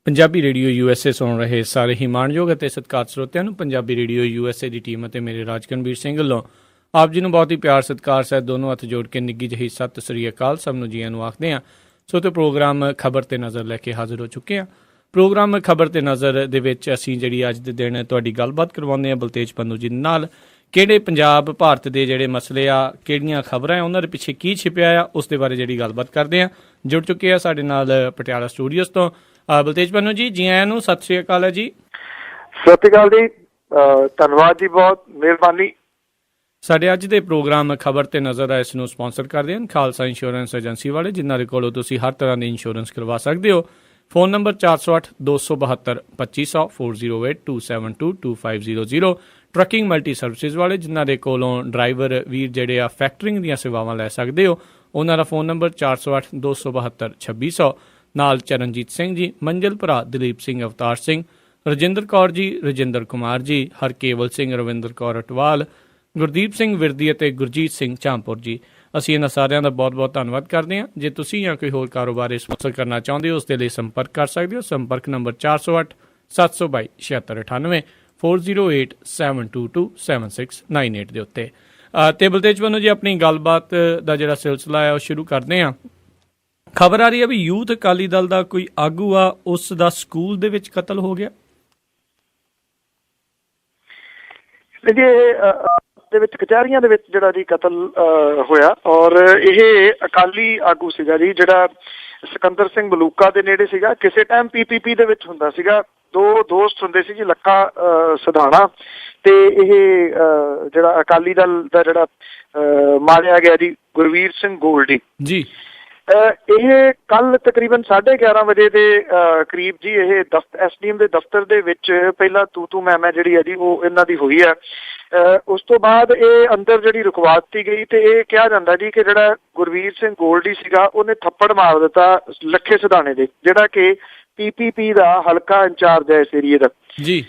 Punjabi radio USA ਸੁਣ ਰਹੇ ਸਾਰੇ ਹੀ ਮਾਣਯੋਗ ਅਤੇ ਸਤਿਕਾਰਤ ਸਰੋਤਿਆਂ ਨੂੰ ਪੰਜਾਬੀ ਰੇਡੀਓ USA ਦੀ ਟੀਮ ਅਤੇ ਮੇਰੇ ਰਾਜਕਨਵੀਰ ਸਿੰਘ ਵੱਲੋਂ ਆਪ ਜੀ ਨੂੰ ਬਹੁਤ ਹੀ ਪਿਆਰ ਸਤਿਕਾਰ ਸਹਿਤ ਦੋਨੋਂ ਹੱਥ ਜੋੜ ਕੇ ਨਿੱਘੀ ਜਿਹੀ ਸਤਿ ਸ੍ਰੀ ਅਕਾਲ ਸਭ ਨੂੰ ਜੀਆਂ ਨੂੰ ਆਖਦੇ ਹਾਂ। ਸੋ ਤੇ ਪ੍ਰੋਗਰਾਮ ਖਬਰ 'ਤੇ ਨਜ਼ਰ ਲੈ ਕੇ ਹਾਜ਼ਰ ਹੋ ਚੁੱਕੇ ਹਾਂ। ਪ੍ਰੋਗਰਾਮ ਖਬਰ 'ਤੇ ਨਜ਼ਰ ਦੇ ਵਿੱਚ ਅਸੀਂ ਜਿਹੜੀ ਅੱਜ ਦੇ ਦਿਨ ਤੁਹਾਡੀ ਗੱਲਬਾਤ ਕਰਵਾਉਂਦੇ ਹਾਂ ਬਲਤੇਜ ਪੰਨੂ ਜੀ ਨਾਲ। ਕਿਹੜੇ ਪੰਜਾਬ ਭਾਰਤ ਦੇ ਜਿਹੜੇ ਮਸਲੇ ਆ, ਕਿਹੜੀਆਂ ਖਬਰਾਂ ਉਹਨਾਂ ਦੇ ਪਿੱਛੇ ਕੀ ਛਿਪਿਆ ਆ, ਉਸ ਦੇ ਬਾਰੇ ਜਿਹੜੀ ਗੱਲਬਾਤ ਕਰਦੇ ਹਾਂ। ਜੁੜ ਚੁੱਕੇ ਆ ਸਾਡੇ ਨਾਲ ਪਟਿਆਲਾ ਸਟੂਡੀਓਜ਼ ਤੋਂ ਬਲਤੇਜ ਪੰਨੂ ਜੀ। ਜੀ ਆਇਆਂ ਨੂੰ, ਸਤਿ ਸ੍ਰੀ ਅਕਾਲ ਹੈ ਜੀ। ਸਤਿ ਸ੍ਰੀ ਅਕਾਲ ਜੀ, ਧੰਨਵਾਦ ਜੀ, ਬਹੁਤ ਮਿਹਰਬਾਨੀ। ਸਾਡੇ ਅੱਜ ਦੇ ਪ੍ਰੋਗਰਾਮ ਖਬਰ 'ਤੇ ਨਜ਼ਰ ਆ ਇਸ ਨੂੰ ਸਪਾਂਸਰ ਕਰਦੇ ਹਨ ਖਾਲਸਾ ਇੰਸ਼ੋਰੈਂਸ ਏਜੰਸੀ ਵਾਲੇ, ਜਿਨ੍ਹਾਂ ਦੇ ਕੋਲੋਂ ਤੁਸੀਂ ਹਰ ਤਰ੍ਹਾਂ ਦੀ ਇੰਸ਼ੋਰੈਂਸ ਕਰਵਾ ਸਕਦੇ ਹੋ। Phone number 408-272-2500 4082722500। Trucking multi services ਵਾਲੇ, ਜਿਨ੍ਹਾਂ ਦੇ ਕੋਲੋਂ ਡਰਾਈਵਰ ਵੀਰ ਜਿਹੜੇ ਆ ਫੈਕਟਰਿੰਗ ਦੀਆਂ ਸੇਵਾਵਾਂ ਲੈ ਸਕਦੇ ਹੋ। ਉਹਨਾਂ ਦਾ ਫੋਨ ਨੰਬਰ 408-272-2600। ਨਾਲ ਚਰਨਜੀਤ ਸਿੰਘ ਜੀ, ਮੰਜ਼ਿਲ ਭਰਾ ਦਲੀਪ ਸਿੰਘ, ਅਵਤਾਰ ਸਿੰਘ, ਰਜਿੰਦਰ ਕੌਰ ਜੀ, ਰਜਿੰਦਰ ਕੁਮਾਰ ਜੀ, ਹਰਕੇਵਲ ਸਿੰਘ, ਰਵਿੰਦਰ ਕੌਰ ਅਟਵਾਲ, ਗੁਰਦੀਪ ਸਿੰਘ ਵਿਰਦੀ ਅਤੇ ਗੁਰਜੀਤ ਸਿੰਘ ਚਾਂਪੁਰ ਜੀ। ਅਸੀਂ ਇਹਨਾਂ ਸਾਰਿਆਂ ਦਾ ਬਹੁਤ ਬਹੁਤ ਧੰਨਵਾਦ ਕਰਦੇ ਹਾਂ। ਜੇ ਤੁਸੀਂ ਜਾਂ ਕੋਈ ਹੋਰ ਕਾਰੋਬਾਰ ਸਪਾਂਸਰ ਕਰਨਾ ਚਾਹੁੰਦੇ ਹੋ, ਉਸ ਦੇ ਲਈ ਸੰਪਰਕ ਕਰ ਸਕਦੇ ਹੋ। ਸੰਪਰਕ ਨੰਬਰ 408-722-7698 4087227698 ਦੇ ਉੱਤੇ। ਤੇ ਬਲਤੇਜ ਪੰਨੂ ਜੀ, ਆਪਣੀ ਗੱਲਬਾਤ ਦਾ ਜਿਹੜਾ ਸਿਲਸਿਲਾ ਹੈ ਉਹ ਸ਼ੁਰੂ ਕਰਦੇ ਹਾਂ। ਖਬਰ ਆ ਰਹੀ ਹੈ ਵੀ ਯੂਥ ਅਕਾਲੀ ਦਲ ਦਾ ਕੋਈ ਆਗੂ ਆ, ਉਸ ਦਾ ਸਕੂਲ ਦੇ ਵਿੱਚ ਕਤਲ ਹੋ ਗਿਆ। ਦੇ ਵਿੱਚ ਕਚਹਿਰੀਆਂ ਦੇ ਵਿੱਚ ਜਿਹੜਾ ਜੀ ਕਤਲ ਹੋਇਆ, ਔਰ ਇਹ ਅਕਾਲੀ ਆਗੂ ਸੀਗਾ ਜੀ, ਜਿਹੜਾ ਸਿਕੰਦਰ ਸਿੰਘ ਮਲੂਕਾ ਦੇ ਨੇੜੇ ਸੀਗਾ। ਕਿਸੇ ਟਾਈਮ PPP ਦੇ ਵਿੱਚ ਹੁੰਦਾ ਸੀਗਾ। ਦੋ ਦੋਸਤ ਹੁੰਦੇ ਸੀ ਜੀ, ਲੱਖਾ ਸਿਧਾਣਾ ਤੇ ਇਹ ਜਿਹੜਾ ਅਕਾਲੀ ਦਲ ਦਾ ਜਿਹੜਾ ਮਾਰਿਆ ਗਿਆ ਜੀ, ਗੁਰਵੀਰ ਸਿੰਘ ਗੋਲਡੀ ਜੀ। ਇਹ ਕੱਲ ਤਕਰੀਬਨ 11:30 ਵਜੇ ਦੇ ਕਰੀਬ ਜੀ ਇਹ SDM ਦੇ ਦਫ਼ਤਰ ਦੇ ਵਿੱਚ ਪਹਿਲਾਂ ਤੂੰ ਮੈਂ ਜਿਹੜੀ ਹੈ ਜੀ ਉਹ ਇਹਨਾਂ ਦੀ ਹੋਈ ਹੈ। ਉਸ ਤੋਂ ਬਾਅਦ ਇਹ ਅੰਦਰ ਜਿਹੜੀ ਰੁਕਵਾ ਦਿੱਤੀ ਗਈ ਤੇ ਇਹ ਕਿਹਾ ਜਾਂਦਾ ਜੀ ਕਿ ਜਿਹੜਾ ਗੁਰਵੀਰ ਸਿੰਘ ਗੋਲਡੀ ਸੀਗਾ ਉਹਨੇ ਥੱਪੜ ਮਾਰ ਦਿੱਤਾ ਲੱਖੇ ਸਿਧਾਣੇ ਦੇ, ਜਿਹੜਾ ਕਿ PPP ਦਾ ਹਲਕਾ ਇੰਚਾਰਜ ਹੈ ਇਸ ਏਰੀਏ ਦਾ ਜੀ।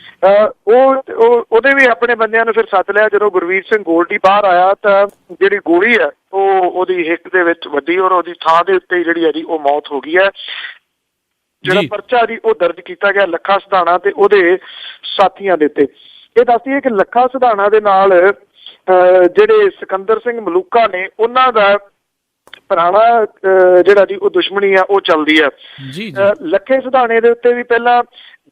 ਉਹਦੇ ਵੀ ਆਪਣੇ ਬੰਦਿਆਂ ਨੂੰ ਫਿਰ ਸੱਦ ਲਿਆ। ਜਦੋਂ ਗੁਰਵੀਰ ਸਿੰਘ ਗੋਲਡੀ ਬਾਹਰ ਆਇਆ ਤਾਂ ਜਿਹੜੀ ਗੋਲੀ ਹੈ ਉਹ ਉਹਦੀ ਹਿੱਕ ਦੇ ਵਿੱਚ ਵੱਜੀ, ਔਰ ਉਹਦੀ ਥਾਂ ਦੇ ਉੱਤੇ ਜਿਹੜੀ ਹੈ ਜੀ ਉਹ ਮੌਤ ਹੋ ਗਈ ਹੈ। ਜਿਹੜਾ ਪਰਚਾ ਜੀ ਉਹ ਦਰਜ ਕੀਤਾ ਗਿਆ ਲੱਖਾ ਸਿਧਾਣਾ ਤੇ ਉਹਦੇ ਸਾਥੀਆਂ ਦੇ ਉੱਤੇ। ਇਹ ਦੱਸਦੀਏ ਕਿ ਲੱਖਾ ਸਿਧਾਣਾ ਦੇ ਨਾਲ ਜਿਹੜੇ ਸਿਕੰਦਰ ਸਿੰਘ ਮਲੂਕਾ ਨੇ, ਉਹਨਾਂ ਦਾ ਪੁਰਾਣਾ ਜਿਹੜਾ ਜੀ ਉਹ ਦੁਸ਼ਮਣੀ ਆ ਉਹ ਚੱਲਦੀ ਹੈ। ਲੱਖੇ ਸਿਧਾਣੇ ਦੇ ਉੱਤੇ ਵੀ ਪਹਿਲਾਂ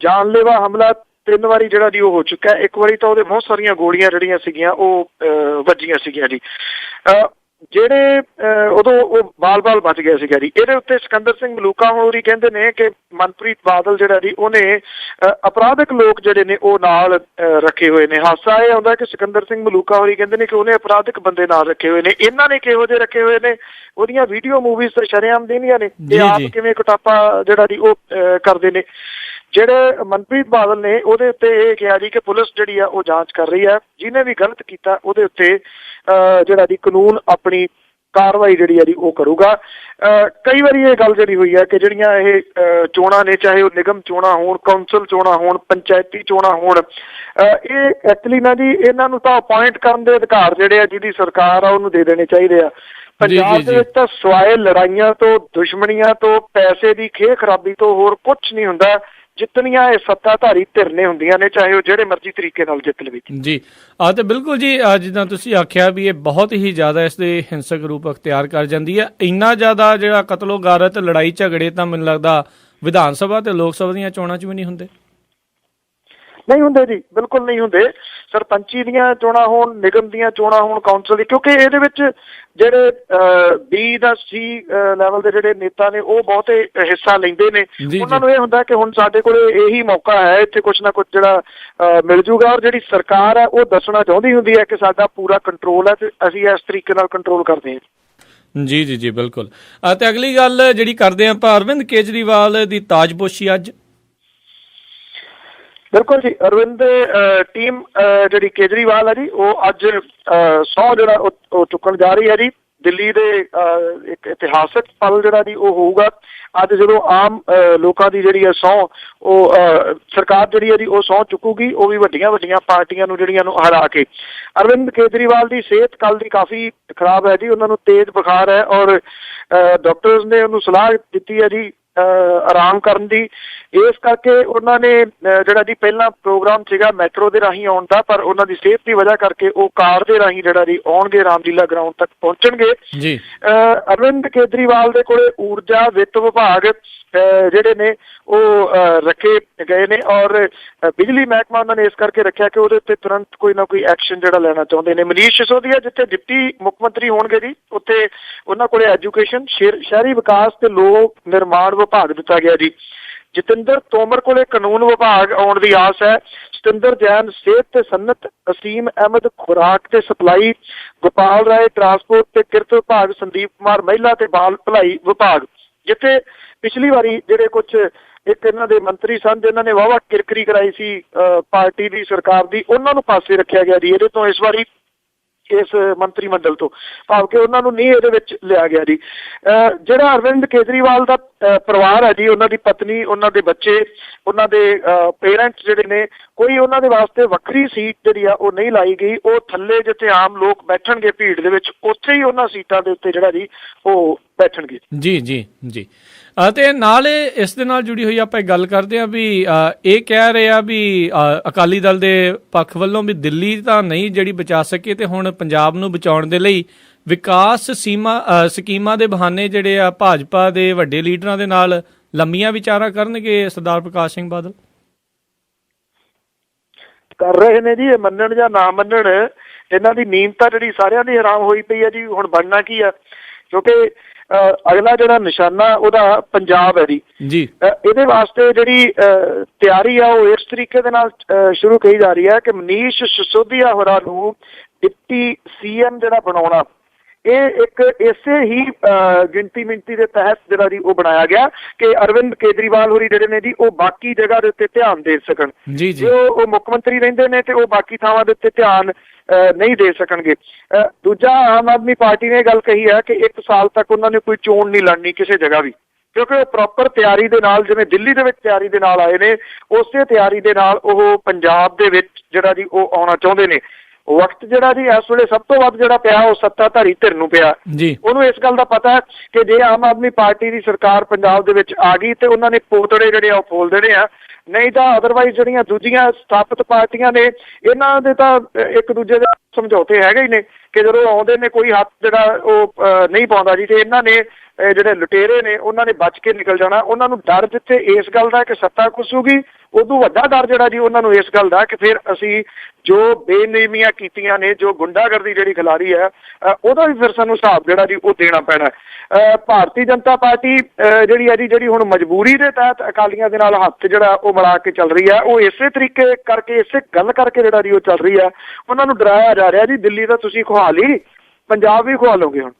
ਜਾਨਲੇਵਾ ਹਮਲਾ 3 ਵਾਰੀ ਜਿਹੜਾ ਜੀ ਉਹ ਹੋ ਚੁੱਕਾ ਹੈ। ਇੱਕ ਵਾਰੀ ਤਾਂ ਉਹਦੇ ਬਹੁਤ ਸਾਰੀਆਂ ਗੋਲੀਆਂ ਜਿਹੜੀਆਂ ਸੀਗੀਆਂ ਉਹ ਵੱਜੀਆਂ ਸੀਗੀਆਂ ਜੀ, ਜਿਹੜੇ ਉਦੋਂ ਉਹ ਬਾਲ ਬਚ ਗਿਆ ਸੀਗਾ ਜੀ। ਇਹਦੇ ਉੱਤੇ ਸਿਕੰਦਰ ਸਿੰਘ ਮਲੂਕਾ ਹੋਰੀ ਕਹਿੰਦੇ ਨੇ ਕਿ ਮਨਪ੍ਰੀਤ ਬਾਦਲ ਜਿਹੜਾ ਜੀ ਉਹਨੇ ਅਪਰਾਧਿਕ ਲੋਕ ਜਿਹੜੇ ਨੇ ਉਹ ਨਾਲ ਰੱਖੇ ਹੋਏ ਨੇ। ਹਾਦਸਾ ਇਹ ਆਉਂਦਾ ਕਿ ਸਿਕੰਦਰ ਸਿੰਘ ਮਲੂਕਾ ਹੋਰੀ ਕਹਿੰਦੇ ਨੇ ਕਿ ਉਹਨੇ ਅਪਰਾਧਿਕ ਬੰਦੇ ਨਾਲ ਰੱਖੇ ਹੋਏ ਨੇ। ਇਹਨਾਂ ਨੇ ਕਿਹੋ ਜਿਹੇ ਰੱਖੇ ਹੋਏ ਨੇ, ਉਹਦੀਆਂ ਵੀਡੀਓ ਮੂਵੀਜ਼ ਤਾਂ ਸ਼ਰੇਆਮ ਦੇਣੀਆਂ ਨੇ ਤੇ ਆਪ ਕਿਵੇਂ ਕੁਟਾਪਾ ਜਿਹੜਾ ਜੀ ਉਹ ਕਰਦੇ ਨੇ। ਜਿਹੜੇ ਮਨਪ੍ਰੀਤ ਬਾਦਲ ਨੇ ਉਹਦੇ ਉੱਤੇ ਇਹ ਕਿਹਾ ਜੀ ਕਿ ਪੁਲਿਸ ਜਿਹੜੀ ਆ ਉਹ ਜਾਂਚ ਕਰ ਰਹੀ ਹੈ, ਜਿਹਨੇ ਵੀ ਗਲਤ ਕੀਤਾ ਉਹਦੇ ਉੱਤੇ ਜਿਹੜਾ ਜੀ ਕਾਨੂੰਨ ਆਪਣੀ ਕਾਰਵਾਈ ਜਿਹੜੀ ਹੈ ਜੀ ਉਹ ਕਰੂਗਾ। ਕਈ ਵਾਰੀ ਇਹ ਗੱਲ ਜਿਹੜੀ ਹੋਈ ਹੈ ਕਿ ਜਿਹੜੀਆਂ ਇਹ ਚੋਣਾਂ ਨੇ, ਚਾਹੇ ਉਹ ਨਿਗਮ ਚੋਣਾਂ ਹੋਣ, ਕੌਂਸਲ ਚੋਣਾਂ ਹੋਣ, ਪੰਚਾਇਤੀ ਚੋਣਾਂ ਹੋਣ, ਇਹ ਐਕਚੁਅਲੀ ਨਾ ਜੀ ਇਹਨਾਂ ਨੂੰ ਤਾਂ ਅਪੁਆਇੰਟ ਕਰਨ ਦੇ ਅਧਿਕਾਰ ਜਿਹੜੇ ਆ ਜਿਹਦੀ ਸਰਕਾਰ ਆ ਉਹਨੂੰ ਦੇ ਦੇਣੇ ਚਾਹੀਦੇ ਆ। ਪੰਜਾਬ ਦੇ ਵਿੱਚ ਤਾਂ ਸਿਵਾਏ ਲੜਾਈਆਂ ਤੋਂ, ਦੁਸ਼ਮਣੀਆਂ ਤੋਂ, ਪੈਸੇ ਦੀ ਖੇਹ ਖਰਾਬੀ ਤੋਂ ਹੋਰ ਕੁਛ ਨਹੀਂ ਹੁੰਦਾ। ਜਿੱਤਣੀਆਂ ਇਹ ਸੱਤਾਧਾਰੀ ਧਿਰਨੇ ਹੁੰਦੀਆਂ ਨੇ, ਚਾਹੇ ਉਹ ਜਿਹੜੇ ਮਰਜ਼ੀ ਤਰੀਕੇ ਨਾਲ ਜਿੱਤ ਲਵੇ ਜੀ। ਤੇ ਬਿਲਕੁਲ ਜੀ, ਜਿੱਦਾਂ ਤੁਸੀਂ ਆਖਿਆ ਵੀ ਇਹ ਬਹੁਤ ਹੀ ਜ਼ਿਆਦਾ ਇਸਦੇ ਹਿੰਸਕ ਰੂਪ ਅਖਤਿਆਰ ਕਰ ਜਾਂਦੀ ਹੈ। ਇੰਨਾ ਜ਼ਿਆਦਾ ਜਿਹੜਾ ਕਤਲੋ ਗਾਰਤ, ਲੜਾਈ ਝਗੜੇ ਤਾਂ ਮੈਨੂੰ ਲੱਗਦਾ ਵਿਧਾਨ ਸਭਾ ਤੇ ਲੋਕ ਸਭਾ ਦੀਆਂ ਚੋਣਾਂ 'ਚ ਵੀ ਨਹੀਂ ਹੁੰਦੇ। ਨਹੀਂ ਹੁੰਦੇ ਜੀ, ਬਿਲਕੁਲ ਨਹੀਂ ਹੁੰਦੇ। ਸਰਪੰਚੀ ਦੀਆਂ ਚੋਣਾਂ ਹੋਣ, ਨਿਗਮ ਦੀਆਂ ਚੋਣਾਂ ਹੋਣ, ਕੌਂਸਲ ਦੀ, ਕਿਉਂਕਿ ਇਹਦੇ ਵਿੱਚ ਜਿਹੜੇ B ਦਾ C ਲੈਵਲ ਦੇ ਜਿਹੜੇ ਨੇਤਾ ਨੇ ਉਹ ਬਹੁਤੇ ਹਿੱਸਾ ਲੈਂਦੇ ਨੇ। ਉਹਨਾਂ ਨੂੰ ਇਹ ਹੁੰਦਾ ਕਿ ਹੁਣ ਸਾਡੇ ਕੋਲ ਇਹੀ ਮੌਕਾ ਹੈ, ਇੱਥੇ ਕੁਛ ਨਾ ਕੁਛ ਜਿਹੜਾ ਮਿਲ ਜੂਗਾ। ਔਰ ਜਿਹੜੀ ਸਰਕਾਰ ਹੈ ਉਹ ਦੱਸਣਾ ਚਾਹੁੰਦੀ ਹੁੰਦੀ ਹੈ ਕਿ ਸਾਡਾ ਪੂਰਾ ਕੰਟਰੋਲ ਹੈ ਤੇ ਅਸੀਂ ਇਸ ਤਰੀਕੇ ਨਾਲ ਕੰਟਰੋਲ ਕਰਦੇ ਹਾਂ। ਜੀ ਬਿਲਕੁਲ। ਤੇ ਅਗਲੀ ਗੱਲ ਜਿਹੜੀ ਕਰਦੇ ਆਪਾਂ, ਅਰਵਿੰਦ ਕੇਜਰੀਵਾਲ ਦੀ ਤਾਜਪੋਸ਼ੀ ਅੱਜ। ਬਿਲਕੁਲ ਜੀ, ਅਰਵਿੰਦ ਟੀਮ ਜਿਹੜੀ ਕੇਜਰੀਵਾਲ ਹੈ ਜੀ ਉਹ ਅੱਜ ਸਹੁੰ ਜਿਹੜਾ ਉਹ ਚੁੱਕਣ ਜਾ ਰਹੀ ਹੈ ਜੀ। ਦਿੱਲੀ ਦੇ ਇੱਕ ਇਤਿਹਾਸਕ ਪਲ ਜਿਹੜਾ ਜੀ ਉਹ ਹੋਊਗਾ ਅੱਜ, ਜਦੋਂ ਆਮ ਲੋਕਾਂ ਦੀ ਜਿਹੜੀ ਹੈ ਸਹੁੰ ਉਹ ਸਰਕਾਰ ਜਿਹੜੀ ਹੈ ਜੀ ਉਹ ਸਹੁੰ ਚੁੱਕੂਗੀ, ਉਹ ਵੀ ਵੱਡੀਆਂ ਪਾਰਟੀਆਂ ਨੂੰ ਜਿਹੜੀਆਂ ਨੂੰ ਹਰਾ ਕੇ। ਅਰਵਿੰਦ ਕੇਜਰੀਵਾਲ ਦੀ ਸਿਹਤ ਕੱਲ੍ਹ ਦੀ ਕਾਫੀ ਖਰਾਬ ਹੈ ਜੀ, ਉਹਨਾਂ ਨੂੰ ਤੇਜ਼ ਬੁਖਾਰ ਹੈ ਔਰ ਡਾਕਟਰਸ ਨੇ ਉਹਨੂੰ ਸਲਾਹ ਦਿੱਤੀ ਹੈ ਜੀ ਆਰਾਮ ਕਰਨ ਦੀ। ਇਸ ਕਰਕੇ ਉਹਨਾਂ ਨੇ ਜਿਹੜਾ ਜੀ ਪਹਿਲਾਂ ਪ੍ਰੋਗਰਾਮ ਸੀਗਾ ਮੈਟਰੋ ਦੇ ਰਾਹੀਂ ਆਉਣ ਦਾ, ਪਰ ਉਹਨਾਂ ਦੀ ਸਿਹਤ ਦੀ ਵਜ੍ਹਾ ਕਰਕੇ ਉਹ ਕਾਰ ਦੇ ਰਾਹੀਂ ਜਿਹੜਾ ਜੀ ਆਉਣਗੇ, ਰਾਮਲੀਲਾ ਗਰਾਊਂਡ ਤੱਕ ਪਹੁੰਚਣਗੇ ਜੀ। ਅਰਵਿੰਦ ਕੇਜਰੀਵਾਲ ਦੇ ਕੋਲੇ ਊਰਜਾ ਵਿੱਤ ਵਿਭਾਗ ਜਿਹੜੇ ਨੇ ਉਹ ਰੱਖੇ ਗਏ ਨੇ, ਔਰ ਬਿਜਲੀ ਮਹਿਕਮਾ ਉਹਨਾਂ ਨੇ ਇਸ ਕਰਕੇ ਰੱਖਿਆ ਕਿ ਉਹਦੇ ਉੱਤੇ ਤੁਰੰਤ ਕੋਈ ਨਾ ਕੋਈ ਐਕਸ਼ਨ ਜਿਹੜਾ ਲੈਣਾ ਚਾਹੁੰਦੇ ਨੇ। ਮਨੀਸ਼ ਸਿਸੋਦੀਆ ਜਿੱਥੇ ਡਿਪਟੀ ਮੁੱਖ ਮੰਤਰੀ ਹੋਣਗੇ ਜੀ, ਉੱਥੇ ਉਹਨਾਂ ਕੋਲੇ ਐਜੂਕੇਸ਼ਨ, ਸ਼ਹਿਰੀ ਵਿਕਾਸ ਤੇ ਲੋਕ ਨਿਰਮਾਣ ਵਿਭਾਗ ਦਿੱਤਾ ਗਿਆ ਜੀ। ਜਤਿੰਦਰ ਤੋਮਰ ਕੋਲੇ ਕਾਨੂੰਨ ਵਿਭਾਗ ਆਉਣ ਦੀ ਆਸ ਹੈ। ਸਤਿੰਦਰ ਜੈਨ ਸਿਹਤ ਤੇ ਸਨਅਤ, ਅਸੀਮ ਅਹਿਮਦ ਖੁਰਾਕ ਤੇ ਸਪਲਾਈ, ਗੋਪਾਲ ਰਾਏ ਟਰਾਂਸਪੋਰਟ ਤੇ ਕਿਰਤ ਵਿਭਾਗ, ਸੰਦੀਪ ਕੁਮਾਰ ਮਹਿਲਾ ਤੇ ਬਾਲ ਭਲਾਈ ਵਿਭਾਗ। ਜਿੱਥੇ ਪਿਛਲੀ ਵਾਰੀ ਜਿਹੜੇ ਕੁਝ ਇੱਕ ਇਹਨਾਂ ਦੇ ਮੰਤਰੀ ਸਨ ਜਿਨ੍ਹਾਂ ਨੇ ਵਾਹਵਾ ਕਿਰਕਰੀ ਕਰਾਈ ਸੀ ਪਾਰਟੀ ਦੀ ਸਰਕਾਰ ਦੀ, ਉਹਨਾਂ ਨੂੰ ਪਾਸੇ ਰੱਖਿਆ ਗਿਆ ਜੀ ਇਹਦੇ ਤੋਂ, ਇਸ ਵਾਰੀ ਇਸ ਮੰਤਰੀ ਮੰਡਲ ਤੋਂ, ਭਾਵ ਕਿ ਉਹਨਾਂ ਨੂੰ ਨਹੀਂ ਇਹਦੇ ਵਿੱਚ ਲਿਆ ਗਿਆ ਜੀ। ਜਿਹੜਾ ਅਰਵਿੰਦ ਕੇਜਰੀਵਾਲ ਦਾ ਪਰਿਵਾਰ ਹੈ ਜੀ, ਉਹਨਾਂ ਦੀ ਪਤਨੀ, ਉਹਨਾਂ ਦੇ ਬੱਚੇ, ਉਹਨਾਂ ਦੇ ਪੇਰੈਂਟਸ ਜਿਹੜੇ ਨੇ, ਕੋਈ ਉਹਨਾਂ ਦੇ ਵਾਸਤੇ ਵੱਖਰੀ ਸੀਟ ਜਿਹੜੀ ਆ ਉਹ ਨਹੀਂ ਲਾਈ ਗਈ। ਉਹ ਥੱਲੇ ਜਿੱਥੇ ਆਮ ਲੋਕ ਬੈਠਣਗੇ ਭੀੜ ਦੇ ਵਿੱਚ, ਉੱਥੇ ਹੀ ਉਹਨਾਂ ਸੀਟਾਂ ਦੇ ਉੱਤੇ ਜਿਹੜਾ ਜੀ ਉਹ ਬੈਠਣਗੇ। ਜੀ ਜੀ ਜੀ। ਅਤੇ ਨਾਲ ਇਸ ਦੇ ਨਾਲ ਜੁੜੀ ਹੋਈ ਆਪਾਂ ਗੱਲ ਕਰਦੇ ਹਾਂ ਵੀ ਇਹ ਕਹਿ ਰਹੇ ਆ ਵੀ ਅਕਾਲੀ ਦਲ ਦੇ ਪੱਖ ਵੱਲੋਂ ਵੀ ਦਿੱਲੀ ਤਾਂ ਨਹੀਂ ਜਿਹੜੀ ਬਚਾ ਸਕੇ, ਤੇ ਹੁਣ ਪੰਜਾਬ ਨੂੰ ਬਚਾਉਣ ਦੇ ਲਈ ਵਿਕਾਸ ਸਕੀਮਾਂ ਦੇ ਬਹਾਨੇ ਜਿਹੜੇ ਆ ਭਾਜਪਾ ਦੇ ਵੱਡੇ ਲੀਡਰਾਂ ਦੇ ਨਾਲ ਲੰਮੀਆਂ ਵਿਚਾਰਾਂ ਕਰਨਗੇ ਸਰਦਾਰ ਪ੍ਰਕਾਸ਼ ਸਿੰਘ ਬਾਦਲ। ਕਰ ਰਹੇ ਨੇ ਜੀ, ਇਹ ਮੰਨਣ ਜਾਂ ਨਾ ਮੰਨਣ, ਇਹਨਾਂ ਦੀ ਨੀਂਦ ਤਾਂ ਜਿਹੜੀ ਸਾਰਿਆਂ ਦੀ ਹਰਾਮ ਹੋਈ ਪਈ ਹੈ ਜੀ। ਹੁਣ ਬਣਨਾ ਕੀ ਆ, ਕਿਉਂਕਿ ਅਗਲਾ ਜਿਹੜਾ ਨਿਸ਼ਾਨਾ ਉਹਦਾ ਪੰਜਾਬ ਹੈ ਜੀ। ਇਹਦੇ ਵਾਸਤੇ ਜਿਹੜੀ ਤਿਆਰੀ ਆ ਉਹ ਇਸ ਤਰੀਕੇ ਦੇ ਨਾਲ ਸ਼ੁਰੂ ਕਰੀ ਜਾ ਰਹੀ ਹੈ ਕਿ ਮਨੀਸ਼ ਸਿਸੋਦੀਆ ਹੋਰਾਂ ਨੂੰ ਡਿਪਟੀ CM ਜਿਹੜਾ ਬਣਾਉਣਾ, ਇਹ ਇੱਕ ਇਸੇ ਹੀ ਗਿਣਤੀ ਮਿੰਤੀ ਦੇ ਤਹਿਤ ਜਿਹੜਾ ਜੀ ਉਹ ਬਣਾਇਆ ਗਿਆ ਕਿ ਅਰਵਿੰਦ ਕੇਜਰੀਵਾਲ ਹੋਰੀ ਜਿਹੜੇ ਨੇ ਜੀ ਉਹ ਬਾਕੀ ਜਗ੍ਹਾ ਦੇ ਉੱਤੇ ਧਿਆਨ ਦੇ ਸਕਣ। ਜੇ ਉਹ ਮੁੱਖ ਮੰਤਰੀ ਰਹਿੰਦੇ ਨੇ ਤੇ ਉਹ ਬਾਕੀ ਥਾਵਾਂ ਦੇ ਉੱਤੇ ਧਿਆਨ ਨਹੀਂ ਦੇ ਸਕਣਗੇ। ਦੂਜਾ, ਆਮ ਆਦਮੀ ਪਾਰਟੀ ਨੇ ਗੱਲ ਕਹੀ ਹੈ ਕਿ 1 ਸਾਲ ਤੱਕ ਉਹਨਾਂ ਨੇ ਕੋਈ ਚੋਣ ਨਹੀਂ ਲੜਨੀ ਕਿਸੇ ਜਗ੍ਹਾ ਵੀ, ਕਿਉਂਕਿ ਉਹ ਪ੍ਰੋਪਰ ਤਿਆਰੀ ਦੇ ਨਾਲ, ਜਿਵੇਂ ਦਿੱਲੀ ਦੇ ਵਿੱਚ ਤਿਆਰੀ ਦੇ ਨਾਲ ਆਏ ਨੇ, ਉਸੇ ਤਿਆਰੀ ਦੇ ਨਾਲ ਉਹ ਪੰਜਾਬ ਦੇ ਵਿੱਚ ਜਿਹੜਾ ਜੀ ਉਹ ਆਉਣਾ ਚਾਹੁੰਦੇ ਨੇ। ਵਕਤ ਜਿਹੜਾ ਜੀ ਇਸ ਵੇਲੇ ਸਭ ਤੋਂ ਵੱਧ ਜਿਹੜਾ ਪਿਆ ਉਹ ਸੱਤਾਧਾਰੀ ਧਿਰ ਨੂੰ ਪਿਆ। ਉਹਨੂੰ ਇਸ ਗੱਲ ਦਾ ਪਤਾ ਹੈ ਕਿ ਜੇ ਆਮ ਆਦਮੀ ਪਾਰਟੀ ਦੀ ਸਰਕਾਰ ਪੰਜਾਬ ਦੇ ਵਿੱਚ ਆ ਗਈ ਤੇ ਉਹਨਾਂ ਨੇ ਪੋਤੜੇ ਜਿਹੜੇ ਆ ਉਹ ਫੋਲ ਦੇਣੇ ਆ, ਨਹੀਂ ਤਾਂ ਅਦਰਵਾਈਜ਼ ਜਿਹੜੀਆਂ ਦੂਜੀਆਂ ਸਥਾਪਿਤ ਪਾਰਟੀਆਂ ਨੇ ਇਹਨਾਂ ਦੇ ਤਾਂ ਇੱਕ ਦੂਜੇ ਦੇ ਸਮਝੌਤੇ ਹੈਗੇ ਹੀ ਨੇ ਕਿ ਜਦੋਂ ਆਉਂਦੇ ਨੇ ਕੋਈ ਹੱਥ ਜਿਹੜਾ ਉਹ ਨਹੀਂ ਪਾਉਂਦਾ ਜੀ, ਤੇ ਇਹਨਾਂ ਨੇ ਜਿਹੜੇ ਲੁਟੇਰੇ ਨੇ ਉਹਨਾਂ ਨੇ ਬਚ ਕੇ ਨਿਕਲ ਜਾਣਾ। ਉਹਨਾਂ ਨੂੰ ਡਰ ਜਿੱਥੇ ਇਸ ਗੱਲ ਦਾ ਕਿ ਸੱਤਾ ਖੁੱਸੂਗੀ, ਉਦੋਂ ਵੱਡਾ ਡਰ ਜਿਹੜਾ ਜੀ ਉਹਨਾਂ ਨੂੰ ਇਸ ਗੱਲ ਦਾ ਕਿ ਫਿਰ ਅਸੀਂ ਜੋ ਬੇਨਿਯਮੀਆਂ ਕੀਤੀਆਂ ਨੇ, ਜੋ ਗੁੰਡਾਗਰਦੀ ਜਿਹੜੀ ਖਿਲਾਰੀ ਹੈ, ਉਹਦਾ ਵੀ ਫਿਰ ਸਾਨੂੰ ਹਿਸਾਬ ਜਿਹੜਾ ਜੀ ਉਹ ਦੇਣਾ ਪੈਣਾ। ਭਾਰਤੀ ਜਨਤਾ ਪਾਰਟੀ ਜਿਹੜੀ ਹੈ ਜੀ, ਜਿਹੜੀ ਹੁਣ ਮਜਬੂਰੀ ਦੇ ਤਹਿਤ ਅਕਾਲੀਆਂ ਦੇ ਨਾਲ ਹੱਥ ਜਿਹੜਾ ਉਹ ਮਿਲਾ ਕੇ ਚੱਲ ਰਹੀ ਹੈ, ਉਹ ਇਸੇ ਤਰੀਕੇ ਕਰਕੇ, ਇਸੇ ਗੱਲ ਕਰਕੇ ਜਿਹੜਾ ਜੀ ਉਹ ਚੱਲ ਰਹੀ ਹੈ। ਉਹਨਾਂ ਨੂੰ ਡਰਾਇਆ ਜਾ ਰਿਹਾ ਜੀ ਦਿੱਲੀ ਤਾਂ ਤੁਸੀਂ ਖੁਆ ਲਈ, ਪੰਜਾਬ ਵੀ ਖੁਆ ਲਓਗੇ ਹੁਣ।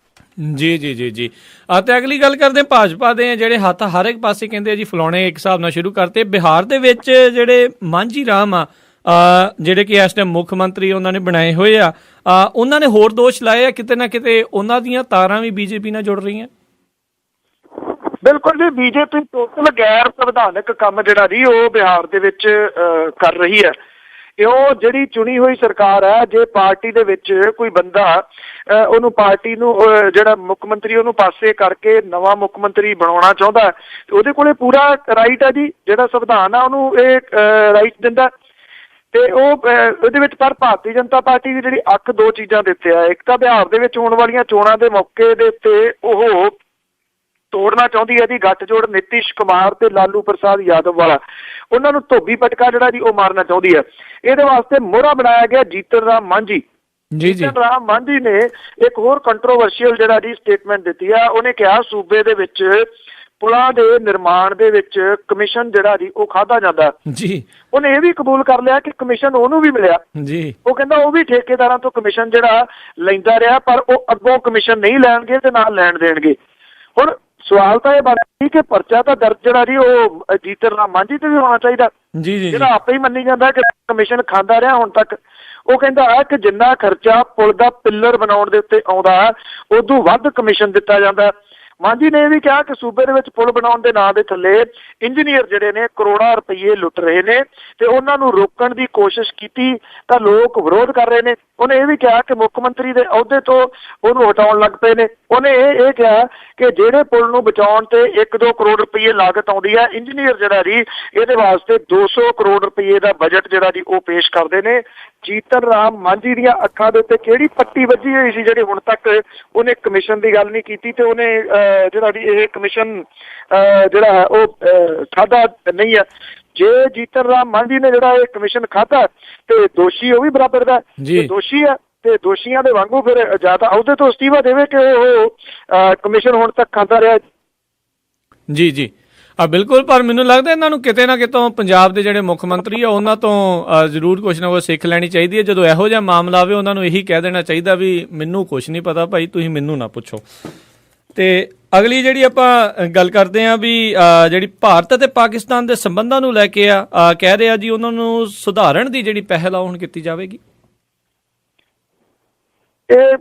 ਜੀ ਜੀ ਜੀ ਜੀ। ਤੇ ਅਗਲੀ ਗੱਲ ਕਰਦੇ ਭਾਜਪਾ ਦੇ ਜਿਹੜੇ ਹੱਥ ਹਰ ਇੱਕ ਪਾਸੇ ਕਹਿੰਦੇ ਜੀ ਫਲਾਉਣੇ ਇੱਕ ਹਿਸਾਬ ਨਾਲ ਸ਼ੁਰੂ ਕਰਤੇ। ਬਿਹਾਰ ਦੇ ਵਿੱਚ ਜਿਹੜੇ ਮਾਂਝੀ ਰਾਮ ਆ, ਜਿਹੜੇ ਕਿ ਇਸ ਟਾਈਮ ਮੁੱਖ ਮੰਤਰੀ ਉਹਨਾਂ ਨੇ ਬਣਾਏ ਹੋਏ ਆ, ਉਹਨਾਂ ਨੇ ਹੋਰ ਦੋਸ਼ ਲਾਏ ਆ ਕਿਤੇ ਨਾ ਕਿਤੇ ਉਹਨਾਂ ਦੀਆਂ ਤਾਰਾਂ ਵੀ BJP ਨਾਲ ਜੁੜ ਰਹੀਆਂ। ਬਿਲਕੁਲ ਜੀ, BJP ਟੋਟਲ ਗੈਰ ਸੰਵਿਧਾਨਕ ਕੰਮ ਜਿਹੜਾ ਜੀ ਉਹ ਬਿਹਾਰ ਦੇ ਵਿੱਚ ਕਰ ਰਹੀ ਹੈ। ਉਹ ਜਿਹੜੀ ਚੁਣੀ ਹੋਈ ਸਰਕਾਰ ਹੈ, ਜੇ ਪਾਰਟੀ ਦੇ ਵਿੱਚ ਕੋਈ ਬੰਦਾ ਉਹਨੂੰ ਪਾਰਟੀ ਨੂੰ ਜਿਹੜਾ ਮੁੱਖ ਮੰਤਰੀ ਉਹਨੂੰ ਪਾਸੇ ਕਰਕੇ ਨਵਾਂ ਮੁੱਖ ਮੰਤਰੀ ਬਣਾਉਣਾ ਚਾਹੁੰਦਾ, ਉਹਦੇ ਕੋਲੇ ਪੂਰਾ ਰਾਈਟ ਹੈ ਜੀ, ਜਿਹੜਾ ਸੰਵਿਧਾਨ ਆ ਉਹਨੂੰ ਇਹ ਰਾਈਟ ਦਿੰਦਾ। ਤੇ ਉਹ ਉਹਦੇ ਵਿੱਚ ਪਰ ਭਾਰਤੀ ਜਨਤਾ ਪਾਰਟੀ ਦੀ ਜਿਹੜੀ ਅੱਖ ਦੋ ਚੀਜ਼ਾਂ ਦੇ ਉੱਤੇ ਆ। ਇੱਕ ਤਾਂ ਬਿਹਾਰ ਦੇ ਵਿੱਚ ਹੋਣ ਵਾਲੀਆਂ ਚੋਣਾਂ ਦੇ ਮੌਕੇ ਦੇ ਉੱਤੇ ਉਹ ਤੋੜਨਾ ਚਾਹੁੰਦੀ ਹੈ ਜੀ ਗੱਠਜੋੜ ਨਿਤਿਸ਼ ਕੁਮਾਰ ਤੇ ਲਾਲੂ ਪ੍ਰਸਾਦ ਯਾਦਵ ਵਾਲਾ, ਉਹਨਾਂ ਨੂੰ ਧੋਬੀ ਪਟਕਾ ਜਿਹੜਾ ਜੀ ਉਹ ਮਾਰਨਾ ਚਾਹੁੰਦੀ ਹੈ। ਇਹਦੇ ਵਾਸਤੇ ਮੋਹਰਾ ਬਣਾਇਆ ਗਿਆ ਜੀਤਨ ਰਾਮ ਮਾਂਝੀ। ਜੀਤਨ ਰਾਮ ਮਾਂਝੀ ਨੇ ਇੱਕ ਹੋਰ ਕੰਟਰੋਵਰਸ਼ੀਅਲ ਜਿਹੜਾ ਜੀ ਸਟੇਟਮੈਂਟ ਦਿੱਤੀ ਆ। ਉਹਨੇ ਕਿਹਾ ਸੂਬੇ ਦੇ ਵਿੱਚ ਪੁਲਾਂ ਦੇ ਨਿਰਮਾਣ ਦੇ ਵਿੱਚ ਕਮਿਸ਼ਨ ਜਿਹੜਾ ਜੀ ਉਹ ਖਾਧਾ ਜਾਂਦਾ ਜੀ। ਉਹਨੇ ਇਹ ਵੀ ਕਬੂਲ ਕਰ ਲਿਆ ਕਿ ਕਮਿਸ਼ਨ ਉਹਨੂੰ ਵੀ ਮਿਲਿਆ ਜੀ। ਉਹ ਕਹਿੰਦਾ ਉਹ ਵੀ ਠੇਕੇਦਾਰਾਂ ਤੋਂ ਕਮਿਸ਼ਨ ਜਿਹੜਾ ਲੈਂਦਾ ਰਿਹਾ, ਪਰ ਉਹ ਅੱਗੋਂ ਕਮਿਸ਼ਨ ਨਹੀਂ ਲੈਣਗੇ ਤੇ ਨਾਲ ਲੈਣ ਦੇਣਗੇ। ਹੁਣ ਸਵਾਲ ਤਾਂ ਇਹ ਬਣਦਾ ਕਿ ਪਰਚਾ ਤਾਂ ਦਰਜ ਜਿਹੜਾ ਜੀ ਉਹ ਜੀਤਨ ਰਾਮ ਮਾਂਝੀ ਤੇ ਵੀ ਹੋਣਾ ਚਾਹੀਦਾ, ਜਿਹੜਾ ਆਪੇ ਹੀ ਮੰਨੀ ਜਾਂਦਾ ਕਿ ਕਮਿਸ਼ਨ ਖਾਂਦਾ ਰਿਹਾ ਹੁਣ ਤੱਕ। ਉਹ ਕਹਿੰਦਾ ਕਿ ਜਿੰਨਾ ਖਰਚਾ ਪੁਲ ਦਾ ਪਿੱਲਰ ਬਣਾਉਣ ਦੇ ਉੱਤੇ ਆਉਂਦਾ ਉਦੋਂ ਵੱਧ ਕਮਿਸ਼ਨ ਦਿੱਤਾ ਜਾਂਦਾ। ਮਾਂਝੀ ਨੇ ਇਹ ਵੀ ਕਿਹਾ ਕਿ ਸੂਬੇ ਦੇ ਵਿੱਚ ਪੁਲ ਬਣਾਉਣ ਦੇ ਨਾਂ ਦੇ ਥੱਲੇ ਇੰਜੀਨੀਅਰ ਜਿਹੜੇ ਨੇ ਕਰੋੜਾਂ ਰੁਪਈਏ ਲੁੱਟ ਰਹੇ ਨੇ ਤੇ ਉਹਨਾਂ ਨੂੰ ਰੋਕਣ ਦੀ ਕੋਸ਼ਿਸ਼ ਕੀਤੀ ਤਾਂ ਲੋਕ ਵਿਰੋਧ ਕਰ ਰਹੇ ਨੇ। ਉਹਨੇ ਇਹ ਵੀ ਕਿਹਾ ਕਿ ਮੁੱਖ ਮੰਤਰੀ ਦੇ ਅਹੁਦੇ ਤੋਂ ਉਹਨੂੰ ਹਟਾਉਣ ਲੱਗ ਪਏ ਨੇ। ਉਹਨੇ ਇਹ ਕਿਹਾ ਕਿ ਜਿਹੜੇ ਪੁਲ ਨੂੰ ਬਚਾਉਣ ਤੇ 1-2 ਕਰੋੜ ਰੁਪਏ ਲਾਗਤ ਆਉਂਦੀ ਹੈ, ਇੰਜੀਨੀਅਰ ਜਿਹੜਾ ਜੀ ਇਹਦੇ ਵਾਸਤੇ 200 ਕਰੋੜ ਰੁਪਏ ਦਾ ਬਜਟ ਜਿਹੜਾ ਜੀ ਉਹ ਪੇਸ਼ ਕਰਦੇ ਨੇ। ਜੀਤਨ ਰਾਮ ਮਾਂਝੀ ਦੀਆਂ ਅੱਖਾਂ ਦੇ ਉੱਤੇ ਕਿਹੜੀ ਪੱਟੀ ਵੱਜੀ ਹੋਈ ਸੀ ਜਿਹੜੀ ਹੁਣ ਤੱਕ ਉਹਨੇ ਕਮਿਸ਼ਨ ਦੀ ਗੱਲ ਨਹੀਂ ਕੀਤੀ, ਤੇ ਉਹਨੇ ਜਿਹੜਾ ਜੀ ਇਹ ਕਮਿਸ਼ਨ ਜਿਹੜਾ ਉਹ ਖਾਧਾ ਨਹੀਂ ਹੈ। ਜੇ ਜੀਤਨ ਰਾਮ ਮਾਂਝੀ ਨੇ ਜਿਹੜਾ ਇਹ ਕਮਿਸ਼ਨ ਖਾਧਾ ਤੇ ਦੋਸ਼ੀ ਉਹ ਵੀ ਬਰਾਬਰ ਦਾ ਦੋਸ਼ੀ ਹੈ, ਤੇ ਦੋਸ਼ੀਆਂ ਦੇ ਵਾਂਗੂ ਫਿਰ ਜ਼ਿਆਦਾ ਅਹੁਦੇ ਤੋਂ ਅਸਤੀਫਾ ਦੇਵੇ ਕਿ ਉਹ ਕਮਿਸ਼ਨ ਹੁਣ ਤੱਕ ਖਾਂਦਾ ਰਿਹਾ। ਜੀ ਜੀ ਬਿਲਕੁਲ, ਪਰ ਮੈਨੂੰ ਲੱਗਦਾ ਇਹਨਾਂ ਨੂੰ ਕਿਤੇ ਨਾ ਕਿਤੋਂ ਪੰਜਾਬ ਦੇ ਜਿਹੜੇ ਮੁੱਖ ਮੰਤਰੀ ਆ ਉਹਨਾਂ ਤੋਂ ਜ਼ਰੂਰ ਕੁਛ ਨਾ ਕੁਛ ਸਿੱਖ ਲੈਣੀ ਚਾਹੀਦੀ ਹੈ। ਜਦੋਂ ਇਹੋ ਜਿਹਾ ਮਾਮਲਾ ਆਵੇ ਉਹਨਾਂ ਨੂੰ ਇਹੀ ਕਹਿ ਦੇਣਾ ਚਾਹੀਦਾ ਵੀ ਮੈਨੂੰ ਕੁਛ ਨਹੀਂ ਪਤਾ ਭਾਈ, ਤੁਸੀਂ ਮੈਨੂੰ ਨਾ ਪੁੱਛੋ। ਤੇ ਅਗਲੀ ਜਿਹੜੀ ਆਪਾਂ ਗੱਲ ਕਰਦੇ ਹਾਂ ਵੀ ਜਿਹੜੀ ਭਾਰਤ ਅਤੇ ਪਾਕਿਸਤਾਨ ਦੇ ਸੰਬੰਧਾਂ ਨੂੰ ਲੈ ਕੇ ਕਹਿ ਰਿਹਾ ਜੀ ਉਹਨਾਂ ਨੂੰ ਸੁਧਾਰਨ ਦੀ ਜਿਹੜੀ ਪਹਿਲ ਆ ਹੁਣ ਕੀਤੀ ਜਾਵੇਗੀ। ਇਹ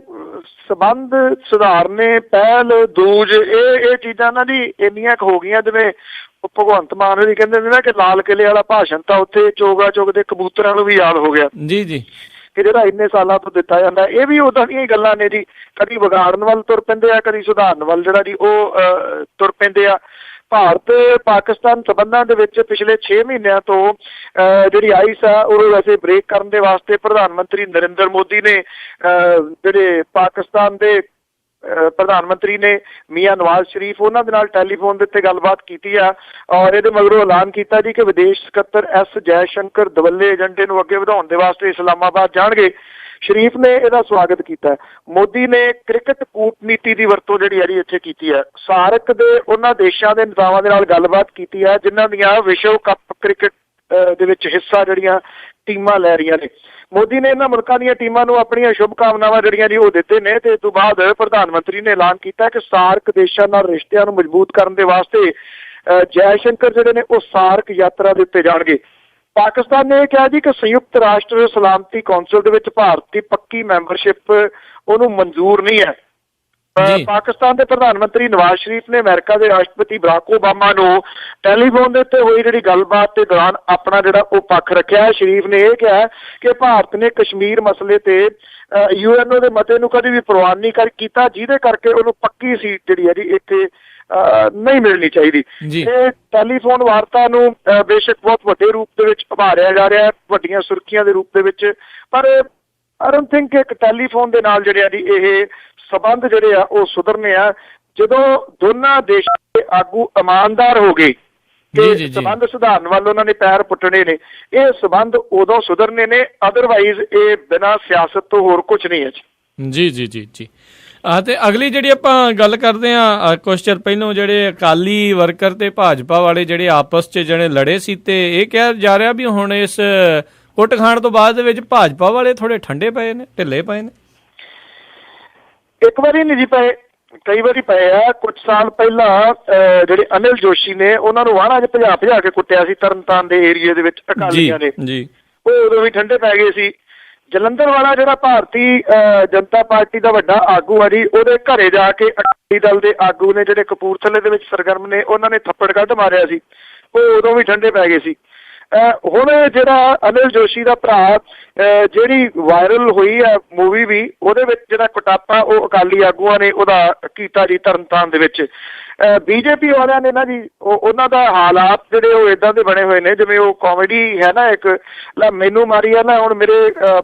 ਸੰਬੰਧ ਸੁਧਾਰਨੇ, ਪਹਿਲ, ਦੂਜ, ਇਹ ਚੀਜ਼ਾਂ ਨਾ ਜੀ ਇੰਨੀਆਂ ਕੁ ਹੋ ਗਈਆਂ ਜਿਵੇਂ ਭਗਵੰਤ ਮਾਨ ਜੀ ਕਹਿੰਦੇ ਨੇ ਨਾ ਕਿ ਲਾਲ ਕਿਲੇ ਵਾਲਾ ਭਾਸ਼ਣ ਤਾਂ ਉੱਥੇ ਚੋਗਾ ਚੁਗ ਦੇ ਕਬੂਤਰਾਂ ਨੂੰ ਵੀ ਯਾਦ ਹੋ ਗਿਆ ਜੀ ਜੀ, ਕਿ ਜਿਹੜਾ ਇੰਨੇ ਸਾਲਾਂ ਤੋਂ ਦਿੱਤਾ ਜਾਂਦਾ। ਇਹ ਵੀ ਉਦਾਂ ਦੀਆਂ ਹੀ ਗੱਲਾਂ ਨੇ ਜੀ, ਕਦੀ ਵਿਗਾੜਨ ਵੱਲ ਤੁਰ ਪੈਂਦੇ ਆ, ਕਦੀ ਸੁਧਾਰਨ ਵੱਲ ਜਿਹੜਾ ਜੀ ਉਹ ਤੁਰ ਪੈਂਦੇ ਆ। ਭਾਰਤ ਪਾਕਿਸਤਾਨ ਸੰਬੰਧਾਂ ਦੇ ਵਿੱਚ ਪਿਛਲੇ 6 ਮਹੀਨਿਆਂ ਤੋਂ ਜਿਹੜੀ ਆਈਸ ਆ ਉਹ ਵੈਸੇ ਬ੍ਰੇਕ ਕਰਨ ਦੇ ਵਾਸਤੇ ਪ੍ਰਧਾਨ ਮੰਤਰੀ ਨਰਿੰਦਰ ਮੋਦੀ ਨੇ ਜਿਹੜੇ ਪਾਕਿਸਤਾਨ ਦੇ ਪ੍ਰਧਾਨ ਮੰਤਰੀ ਨੇ ਮੀਆਂ ਨਵਾਜ਼ ਸ਼ਰੀਫ ਉਹਨਾਂ ਦੇ ਨਾਲ ਟੈਲੀਫੋਨ ਦੇ ਉੱਤੇ ਗੱਲਬਾਤ ਕੀਤੀ ਆ, ਔਰ ਇਹਦੇ ਮਗਰੋਂ ਐਲਾਨ ਕੀਤਾ ਜੀ ਕਿ ਵਿਦੇਸ਼ ਸਕੱਤਰ ਐਸ ਜੈ ਸ਼ੰਕਰ ਦਵੱਲੇ ਏਜੰਡੇ ਨੂੰ ਅੱਗੇ ਵਧਾਉਣ ਦੇ ਵਾਸਤੇ ਇਸਲਾਮਾਬਾਦ ਜਾਣਗੇ। ਸ਼ਰੀਫ ਨੇ ਇਹਦਾ ਸਵਾਗਤ ਕੀਤਾ। ਮੋਦੀ ਨੇ ਕ੍ਰਿਕਟ ਕੂਟਨੀਤੀ ਦੀ ਵਰਤੋਂ ਜਿਹੜੀ ਹੈ ਇੱਥੇ ਕੀਤੀ ਹੈ। ਸਾਰਕ ਦੇ ਉਹਨਾਂ ਦੇਸ਼ਾਂ ਦੇ ਨੇਤਾਵਾਂ ਦੇ ਨਾਲ ਗੱਲਬਾਤ ਕੀਤੀ ਹੈ ਜਿਨ੍ਹਾਂ ਦੀਆਂ ਵਿਸ਼ਵ ਕੱਪ ਕ੍ਰਿਕਟ ਦੇ ਵਿੱਚ ਹਿੱਸਾ ਜਿਹੜੀਆਂ ਟੀਮਾਂ ਲੈ ਰਹੀਆਂ ਨੇ। ਮੋਦੀ ਨੇ ਇਹਨਾਂ ਮੁਲਕਾਂ ਦੀਆਂ ਟੀਮਾਂ ਨੂੰ ਆਪਣੀਆਂ ਸ਼ੁਭ ਕਾਮਨਾਵਾਂ ਜਿਹੜੀਆਂ ਜੀ ਉਹ ਦਿੱਤੇ ਨੇ, ਤੇ ਇਸ ਤੋਂ ਬਾਅਦ ਪ੍ਰਧਾਨ ਮੰਤਰੀ ਨੇ ਐਲਾਨ ਕੀਤਾ ਕਿ ਸਾਰਕ ਦੇਸ਼ਾਂ ਨਾਲ ਰਿਸ਼ਤਿਆਂ ਨੂੰ ਮਜ਼ਬੂਤ ਕਰਨ ਦੇ ਵਾਸਤੇ ਜੈ ਸ਼ੰਕਰ ਜਿਹੜੇ ਨੇ ਉਹ ਸਾਰਕ ਯਾਤਰਾ ਦੇ ਉੱਤੇ ਜਾਣਗੇ। ਪਾਕਿਸਤਾਨ ਨੇ ਇਹ ਕਿਹਾ ਜੀ ਕਿ ਸੰਯੁਕਤ ਰਾਸ਼ਟਰ ਸਲਾਮਤੀ ਕੌਂਸਲ ਦੇ ਵਿੱਚ ਭਾਰਤ ਦੀ ਪੱਕੀ ਮੈਂਬਰਸ਼ਿਪ ਉਹਨੂੰ ਮਨਜ਼ੂਰ ਨਹੀਂ ਹੈ। ਪਾਕਿਸਤਾਨ ਦੇ ਪ੍ਰਧਾਨ ਮੰਤਰੀ ਨਵਾਜ਼ ਸ਼ਰੀਫ ਨੇ ਅਮਰੀਕਾ ਦੇ ਰਾਸ਼ਟਰਪਤੀ ਬਰਾਕ ਓਬਾਮਾ ਨੂੰ ਟੈਲੀਫੋਨ ਦੇ ਉੱਤੇ ਹੋਈ ਜਿਹੜੀ ਗੱਲਬਾਤ ਦੇ ਦੌਰਾਨ ਆਪਣਾ ਜਿਹੜਾ ਉਹ ਪੱਖ ਰੱਖਿਆ। ਸ਼ਰੀਫ ਨੇ ਇਹ ਕਿਹਾ ਕਿ ਭਾਰਤ ਨੇ ਕਸ਼ਮੀਰ ਮਸਲੇ ਤੇ ਯੂਐਨਓ ਦੇ ਮਤੇ ਨੂੰ ਕਦੇ ਵੀ ਪ੍ਰਵਾਨ ਨਹੀਂ ਕੀਤਾ, ਜਿਹਦੇ ਕਰਕੇ ਉਹਨੂੰ ਪੱਕੀ ਸੀਟ ਜਿਹੜੀ ਹੈ ਜੀ ਇੱਥੇ ਨਹੀਂ ਮਿਲਣੀ ਚਾਹੀਦੀ। ਇਹ ਟੈਲੀਫੋਨ ਵਾਰਤਾ ਨੂੰ ਬੇਸ਼ੱਕ ਬਹੁਤ ਵੱਡੇ ਰੂਪ ਦੇ ਵਿੱਚ ਉਭਾਰਿਆ ਜਾ ਰਿਹਾ ਹੈ, ਵੱਡੀਆਂ ਸੁਰਖੀਆਂ ਦੇ ਰੂਪ ਦੇ ਵਿੱਚ, ਪਰ ਆਈ ਡੋਨਟ ਥਿੰਕ ਇੱਕ ਟੈਲੀਫੋਨ ਦੇ ਨਾਲ ਜਿਹੜੇ ਆ ਜੀ ਇਹ ਸਬੰਧ ਜਿਹੜੇ ਆ ਉਹ ਸੁਧਰਨੇ ਆ ਜਦੋਂ ਦੋਨਾਂ ਦੇਸ਼ਾਂ ਦੇ ਆਗੂ ਇਮਾਨਦਾਰ ਹੋ ਗਏ ਕਿ ਸਬੰਧ ਸੁਧਾਰਨ ਵੱਲ ਉਹਨਾਂ ਨੇ ਪੈਰ ਪੁੱਟਣੇ ਨੇ। ਇਹ ਸਬੰਧ ਉਦੋਂ ਸੁਧਰਨੇ ਨੇ, ਅਦਰਵਾਈਜ਼ ਇਹ ਬਿਨਾਂ ਸਿਆਸਤ ਤੋਂ ਹੋਰ ਕੁਝ ਨਹੀਂ ਹੈ ਜੀ। ਜੀ ਜੀ ਜੀ ਤੇ ਅਗਲੀ ਜਿਹੜੀ ਆਪਾਂ ਗੱਲ ਕਰਦੇ ਹਾਂ, ਕੁਛ ਚਿਰ ਪਹਿਲਾਂ ਜਿਹੜੇ ਅਕਾਲੀ ਵਰਕਰ ਤੇ ਭਾਜਪਾ ਵਾਲੇ ਜਿਹੜੇ ਆਪਸ 'ਚ ਜਿਹੜੇ ਲੜੇ ਸੀ, ਤੇ ਇਹ ਕਿਹਾ ਜਾ ਰਿਹਾ ਵੀ ਹੁਣ ਇਸ ਕੁੱਟ ਖਾਣ ਤੋਂ ਬਾਅਦ ਦੇ ਵਿੱਚ ਭਾਜਪਾ ਵਾਲੇ ਥੋੜੇ ਠੰਡੇ ਪਏ ਨੇ, ਢਿੱਲੇ ਪਏ ਨੇ। ਇੱਕ ਵਾਰੀ ਨਹੀਂ ਜੀ ਪਏ, ਕਈ ਵਾਰੀ ਪਏ ਆ। ਕੁਝ ਸਾਲ ਪਹਿਲਾਂ ਜਿਹੜੇ ਅਨਿਲ ਜੋਸ਼ੀ ਨੇ ਉਹਨਾਂ ਨੂੰ ਵਾਹਣਾ 'ਚ ਭਜਾ ਕੇ ਕੁੱਟਿਆ ਸੀ ਤਰਨਤਾਰਨ ਦੇ ਏਰੀਏ ਦੇ ਵਿੱਚ ਅਕਾਲੀਆਂ ਨੇ, ਉਹ ਉਦੋਂ ਵੀ ਠੰਡੇ ਪੈ ਗਏ ਸੀ। ਜਲੰਧਰ ਵਾਲਾ ਜਿਹੜਾ ਭਾਰਤੀ ਜਨਤਾ ਪਾਰਟੀ ਦਾ ਵੱਡਾ ਆਗੂ ਆ ਜੀ, ਉਹਦੇ ਘਰੇ ਜਾ ਕੇ ਅਕਾਲੀ ਦਲ ਦੇ ਆਗੂ ਨੇ ਜਿਹੜੇ ਕਪੂਰਥਲੇ ਦੇ ਵਿੱਚ ਸਰਗਰਮ ਨੇ ਉਹਨਾਂ ਨੇ ਥੱਪੜ ਕੱਢ ਮਾਰਿਆ ਸੀ, ਉਹ ਉਦੋਂ ਵੀ ਠੰਡੇ ਪੈ ਗਏ ਸੀ। ਹੁਣ ਜਿਹੜਾ ਅਨਿਲ ਜੋਸ਼ੀ ਦਾ ਭਰਾ ਜਿਹੜੀ ਵਾਇਰਲ ਹੋਈ ਹੈ ਮੂਵੀ ਵੀ, ਉਹਦੇ ਵਿੱਚ ਜਿਹੜਾ ਕੁਟਾਪਾ ਉਹ ਅਕਾਲੀ ਆਗੂਆਂ ਨੇ ਉਹਦਾ ਕੀਤਾ ਜੀ ਤਰਨਤਾਰਨ ਦੇ ਵਿੱਚ। ਬੀਜੇਪੀ ਵਾਲਿਆਂ ਨੇ ਨਾ ਜੀ ਉਹਨਾਂ ਦਾ ਹਾਲਾਤ ਜਿਹੜੇ ਉਹ ਇਦਾਂ ਦੇ ਬਣੇ ਹੋਏ ਨੇ ਜਿਵੇਂ ਉਹ ਕਾਮੇਡੀ ਹੈ ਨਾ, ਇੱਕ ਲੈ ਮੈਨੂੰ ਮਾਰੀ ਆ ਨਾ, ਹੁਣ ਮੇਰੇ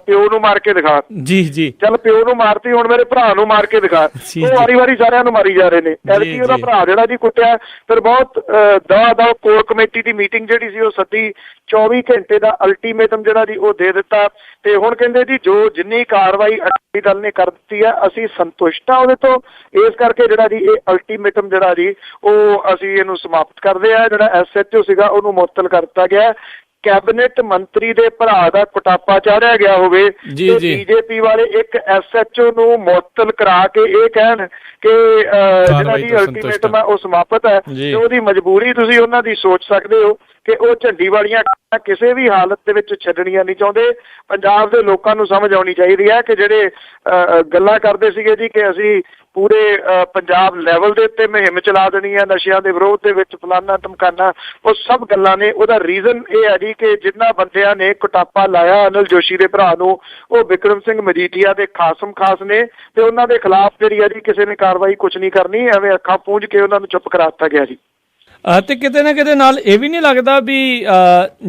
ਪਿਓ ਨੂੰ ਮਾਰ ਕੇ ਦਿਖਾ। ਜੀ ਜੀ, ਚੱਲ ਪਿਓ ਨੂੰ ਮਾਰਤੀ, ਹੁਣ ਮੇਰੇ ਭਰਾ ਨੂੰ ਮਾਰ ਕੇ ਦਿਖਾ। ਉਹ ਵਾਰੀ ਸਾਰਿਆਂ ਨੂੰ ਮਾਰੀ ਜਾ ਰਹੇ ਨੇ। ਐਲਕੀ ਉਹਦਾ ਭਰਾ ਜਿਹੜਾ ਜੀ ਕੁੱਟਿਆ, ਫਿਰ ਬਹੁਤ ਦਵਾ ਕੋਰ ਕਮੇਟੀ ਦੀ ਮੀਟਿੰਗ ਜਿਹੜੀ ਸੀ ਉਹ ਸੱਦੀ, 24 ਘੰਟੇ ਦਾ ਅਲਟੀਮੇਟਮ ਜਿਹੜਾ ਜੀ ਉਹ ਦੇ ਦਿੱਤਾ, ਤੇ ਹੁਣ ਕਹਿੰਦੇ ਜੀ ਜੋ ਜਿੰਨੀ ਕਾਰਵਾਈ ਅਕਾਲੀ ਦਲ ਨੇ ਕਰ ਦਿੱਤੀ ਹੈ ਅਸੀਂ ਸੰਤੁਸ਼ਟ ਹਾਂ ਉਹਦੇ ਤੋਂ, ਇਸ ਕਰਕੇ ਜਿਹੜਾ ਜੀ ਇਹ ਅਲਟੀਮੇਟਮ ਜਿਹੜਾ ਜੀ ਉਹ ਅਸੀਂ ਇਹਨੂੰ ਸਮਾਪਤ ਕਰਦੇ ਆ। ਜਿਹੜਾ SHO ਸੀਗਾ ਉਹਨੂੰ ਮੁਅੱਤਲ ਕਰ ਦਿੱਤਾ ਗਿਆ। ਕੈਬਨਿਟ ਮੰਤਰੀ ਦੇ ਭਰਾ ਦਾ ਕੁਟਾਪਾ ਚਾੜਿਆ ਗਿਆ ਹੋਵੇ ਤੇ ਬੀਜੇਪੀ ਵਾਲੇ ਇੱਕ SHO ਨੂੰ ਮੁਅੱਤਲ ਕਰਾ ਕੇ ਇਹ ਕਹਿਣ ਕਿ ਜਿਹੜਾ ਜੀ ਅਲਟੀਮੇਟਮ ਹੈ ਉਹ ਸਮਾਪਤ ਹੈ, ਤੇ ਉਹਦੀ ਮਜਬੂਰੀ ਤੁਸੀਂ ਉਹਨਾਂ ਦੀ ਸੋਚ ਸਕਦੇ ਹੋ। ਕਿ ਉਹ ਝੰਡੀ ਵਾਲੀਆਂ ਕਿਸੇ ਵੀ ਹਾਲਤ ਦੇ ਵਿੱਚ ਛੱਡਣੀਆਂ ਨਹੀਂ ਚਾਹੁੰਦੇ। ਪੰਜਾਬ ਦੇ ਲੋਕਾਂ ਨੂੰ ਸਮਝ ਆਉਣੀ ਚਾਹੀਦੀ ਹੈ ਕਿ ਜਿਹੜੇ ਗੱਲਾਂ ਕਰਦੇ ਸੀਗੇ ਜੀ ਕਿ ਅਸੀਂ ਪੂਰੇ ਪੰਜਾਬ ਲੈਵਲ ਦੇ ਉੱਤੇ ਮੁਹਿੰਮ ਚਲਾ ਦੇਣੀ ਹੈ ਨਸ਼ਿਆਂ ਦੇ ਵਿਰੋਧ ਦੇ ਵਿੱਚ, ਫਲਾਨਾ ਧਮਕਾਨਾ, ਉਹ ਸਭ ਗੱਲਾਂ ਨੇ। ਉਹਦਾ ਰੀਜ਼ਨ ਇਹ ਹੈ ਜੀ ਕਿ ਜਿਨ੍ਹਾਂ ਬੰਦਿਆਂ ਨੇ ਕੁਟਾਪਾ ਲਾਇਆ ਅਨਿਲ ਜੋਸ਼ੀ ਦੇ ਭਰਾ ਨੂੰ, ਉਹ ਬਿਕਰਮ ਸਿੰਘ ਮਜੀਠੀਆ ਦੇ ਖਾਸ ਨੇ, ਤੇ ਉਹਨਾਂ ਦੇ ਖਿਲਾਫ ਜਿਹੜੀ ਹੈ ਜੀ ਕਿਸੇ ਨੇ ਕਾਰਵਾਈ ਕੁਝ ਨਹੀਂ ਕਰਨੀ, ਐਵੇਂ ਅੱਖਾਂ ਪੂੰਝ ਕੇ ਉਹਨਾਂ ਨੂੰ ਚੁੱਪ ਕਰਾ ਦਿੱਤਾ ਗਿਆ ਜੀ। ਤੇ ਕਿਤੇ ਨਾ ਕਿਤੇ ਨਾਲ ਇਹ ਵੀ ਨਹੀਂ ਲੱਗਦਾ ਵੀ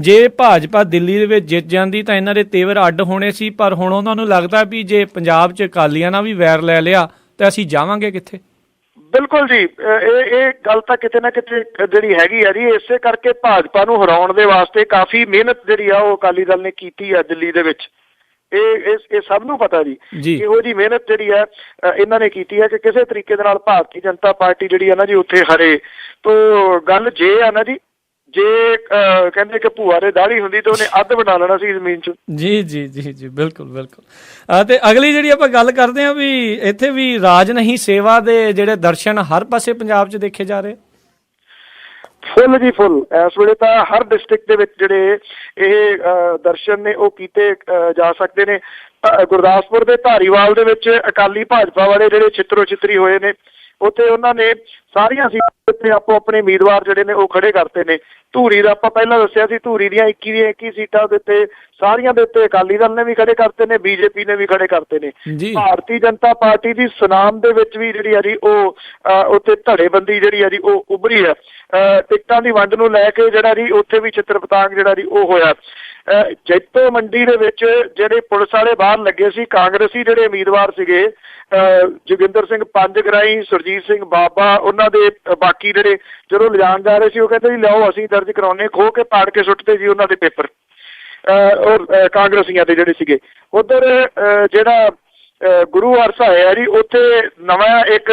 ਜੇ ਭਾਜਪਾ ਦਿੱਲੀ ਦੇ ਵਿੱਚ ਜਿੱਤ ਜਾਂਦੀ ਤਾਂ ਇਹਨਾਂ ਦੇ ਤੇਵਰ ਅੱਡ ਹੋਣੇ ਸੀ, ਪਰ ਹੁਣ ਉਹਨਾਂ ਨੂੰ ਲੱਗਦਾ ਵੀ ਜੇ ਪੰਜਾਬ 'ਚ ਅਕਾਲੀਆਂ ਨਾਲ ਵੀ ਵੈਰ ਲੈ ਲਿਆ ਤਾਂ ਅਸੀਂ ਜਾਵਾਂਗੇ ਕਿੱਥੇ? ਬਿਲਕੁਲ ਜੀ, ਇਹ ਗੱਲ ਤਾਂ ਕਿਤੇ ਨਾ ਕਿਤੇ ਜਿਹੜੀ ਹੈਗੀ ਆ ਜੀ। ਇਸੇ ਕਰਕੇ ਭਾਜਪਾ ਨੂੰ ਹਰਾਉਣ ਦੇ ਵਾਸਤੇ ਕਾਫੀ ਮਿਹਨਤ ਜਿਹੜੀ ਆ ਉਹ ਅਕਾਲੀ ਦਲ ਨੇ ਕੀਤੀ ਆ ਦਿੱਲੀ ਦੇ ਵਿੱਚ। ਇਹ ਸਭ ਨੂੰ ਪਤਾ ਜੀ ਇਹੋ ਜਿਹੀ ਮਿਹਨਤ ਜਿਹੜੀ ਹੈ ਇਹਨਾਂ ਨੇ ਕੀਤੀ ਹੈ ਕਿ ਕਿਸੇ ਤਰੀਕੇ ਦੇ ਨਾਲ ਭਾਰਤੀ ਜਨਤਾ ਪਾਰਟੀ ਜਿਹੜੀ ਹੈ ਨਾ ਜੀ ਉੱਥੇ ਹਰੇ। ਤੋ ਗੱਲ ਜੇ ਆ ਨਾ ਜੀ, ਜੇ ਕਹਿੰਦੇ ਕਿ ਭੂਆ ਦੇ ਦਾੜੀ ਹੁੰਦੀ ਤਾਂ ਉਹਨੇ ਅੱਧ ਬਣਾ ਲੈਣਾ ਸੀ ਜ਼ਮੀਨ 'ਚ। ਜੀ ਜੀ ਜੀ ਜੀ ਬਿਲਕੁਲ ਬਿਲਕੁਲ। ਤੇ ਅਗਲੀ ਜਿਹੜੀ ਆਪਾਂ ਗੱਲ ਕਰਦੇ ਹਾਂ ਵੀ ਇੱਥੇ ਵੀ ਰਾਜ ਨਹੀਂ ਸੇਵਾ ਦੇ ਜਿਹੜੇ ਦਰਸ਼ਨ ਹਰ ਪਾਸੇ ਪੰਜਾਬ 'ਚ ਦੇਖੇ ਜਾ ਰਹੇ ਫੁੱਲ ਜੀ ਫੁੱਲ। ਇਸ ਵੇਲੇ ਤਾਂ ਹਰ ਡਿਸਟ੍ਰਿਕਟ ਦੇ ਵਿੱਚ ਜਿਹੜੇ ਇਹ ਦਰਸ਼ਨ ਨੇ ਉਹ ਕੀਤੇ ਜਾ ਸਕਦੇ ਨੇ। ਗੁਰਦਾਸਪੁਰ ਦੇ ਧਾਰੀਵਾਲ ਦੇ ਵਿੱਚ ਅਕਾਲੀ ਭਾਜਪਾ ਵਾਲੇ ਜਿਹੜੇ ਛਿੱਤਰੋ ਛਿੱਤਰੀ ਹੋਏ ਨੇ, ਉੱਥੇ ਉਹਨਾਂ ਨੇ ਸਾਰੀਆਂ ਸੀਟਾਂ ਉੱਤੇ ਆਪੋ ਆਪਣੇ ਉਮੀਦਵਾਰ ਜਿਹੜੇ ਨੇ ਉਹ ਖੜੇ ਕਰਤੇ ਨੇ। ਧੂਰੀ ਦਾ ਆਪਾਂ ਪਹਿਲਾਂ ਦੱਸਿਆ ਸੀ, ਧੂਰੀ ਦੀਆਂ 21 ਦੀਆਂ 21 ਸੀਟਾਂ ਦੇ ਉੱਤੇ ਸਾਰੀਆਂ ਦੇ ਉੱਤੇ ਅਕਾਲੀ ਦਲ ਨੇ ਵੀ ਖੜੇ ਕਰਤੇ ਨੇ, ਬੀਜੇਪੀ ਨੇ ਵੀ ਖੜੇ ਕਰਤੇ ਨੇ। ਭਾਰਤੀ ਜਨਤਾ ਪਾਰਟੀ ਦੀ ਸੁਨਾਮ ਦੇ ਵਿੱਚ ਵੀ ਜਿਹੜੀ ਆ ਜੀ ਉਹ ਉੱਥੇ ਧੜੇਬੰਦੀ ਜਿਹੜੀ ਆ ਜੀ ਉਹ ਉੱਭਰੀ ਹੈ। ਟਿਕਟਾਂ ਦੀ ਵੰਡ ਨੂੰ ਲੈ ਕੇ ਜਿਹੜਾ ਜੀ ਉੱਥੇ ਵੀ ਚਿੱਤਰ ਪਤਾੰਗ ਜਿਹੜਾ ਜੀ ਉਹ ਹੋਇਆ। ਜੈਤੋ ਮੰਡੀ ਦੇ ਵਿੱਚ ਜਿਹੜੇ ਪੁਲਿਸ ਵਾਲੇ ਬਾਹਰ ਲੱਗੇ ਸੀ, ਕਾਂਗਰਸੀ ਜਿਹੜੇ ਉਮੀਦਵਾਰ ਸੀਗੇ, ਜੋਗਿੰਦਰ ਸਿੰਘ ਪੰਜਗਰਾਈ, ਸੁਰਜੀਤ ਸਿੰਘ ਬਾਬਾ, ਉਹਨਾਂ ਦੇ ਬਾਕੀ ਜਿਹੜੇ ਜਦੋਂ ਲਿਜਾਣ ਜਾ ਰਹੇ ਸੀ ਉਹ ਕਹਿੰਦੇ ਜੀ ਲਿਆਓ ਅਸੀਂ ਦਰਜ ਕਰਾਉਣੇ, ਖੋਹ ਕੇ ਪਾੜ ਕੇ ਸੁੱਟਦੇ ਜੀ ਉਹਨਾਂ ਦੇ ਪੇਪਰ ਔਰ ਕਾਂਗਰਸੀਆਂ ਦੇ ਜਿਹੜੇ ਸੀਗੇ। ਉੱਧਰ ਜਿਹੜਾ ਗੁਰੂ ਹਰਸਾ ਹੈ ਜੀ, ਉੱਥੇ ਨਵਾਂ ਇੱਕ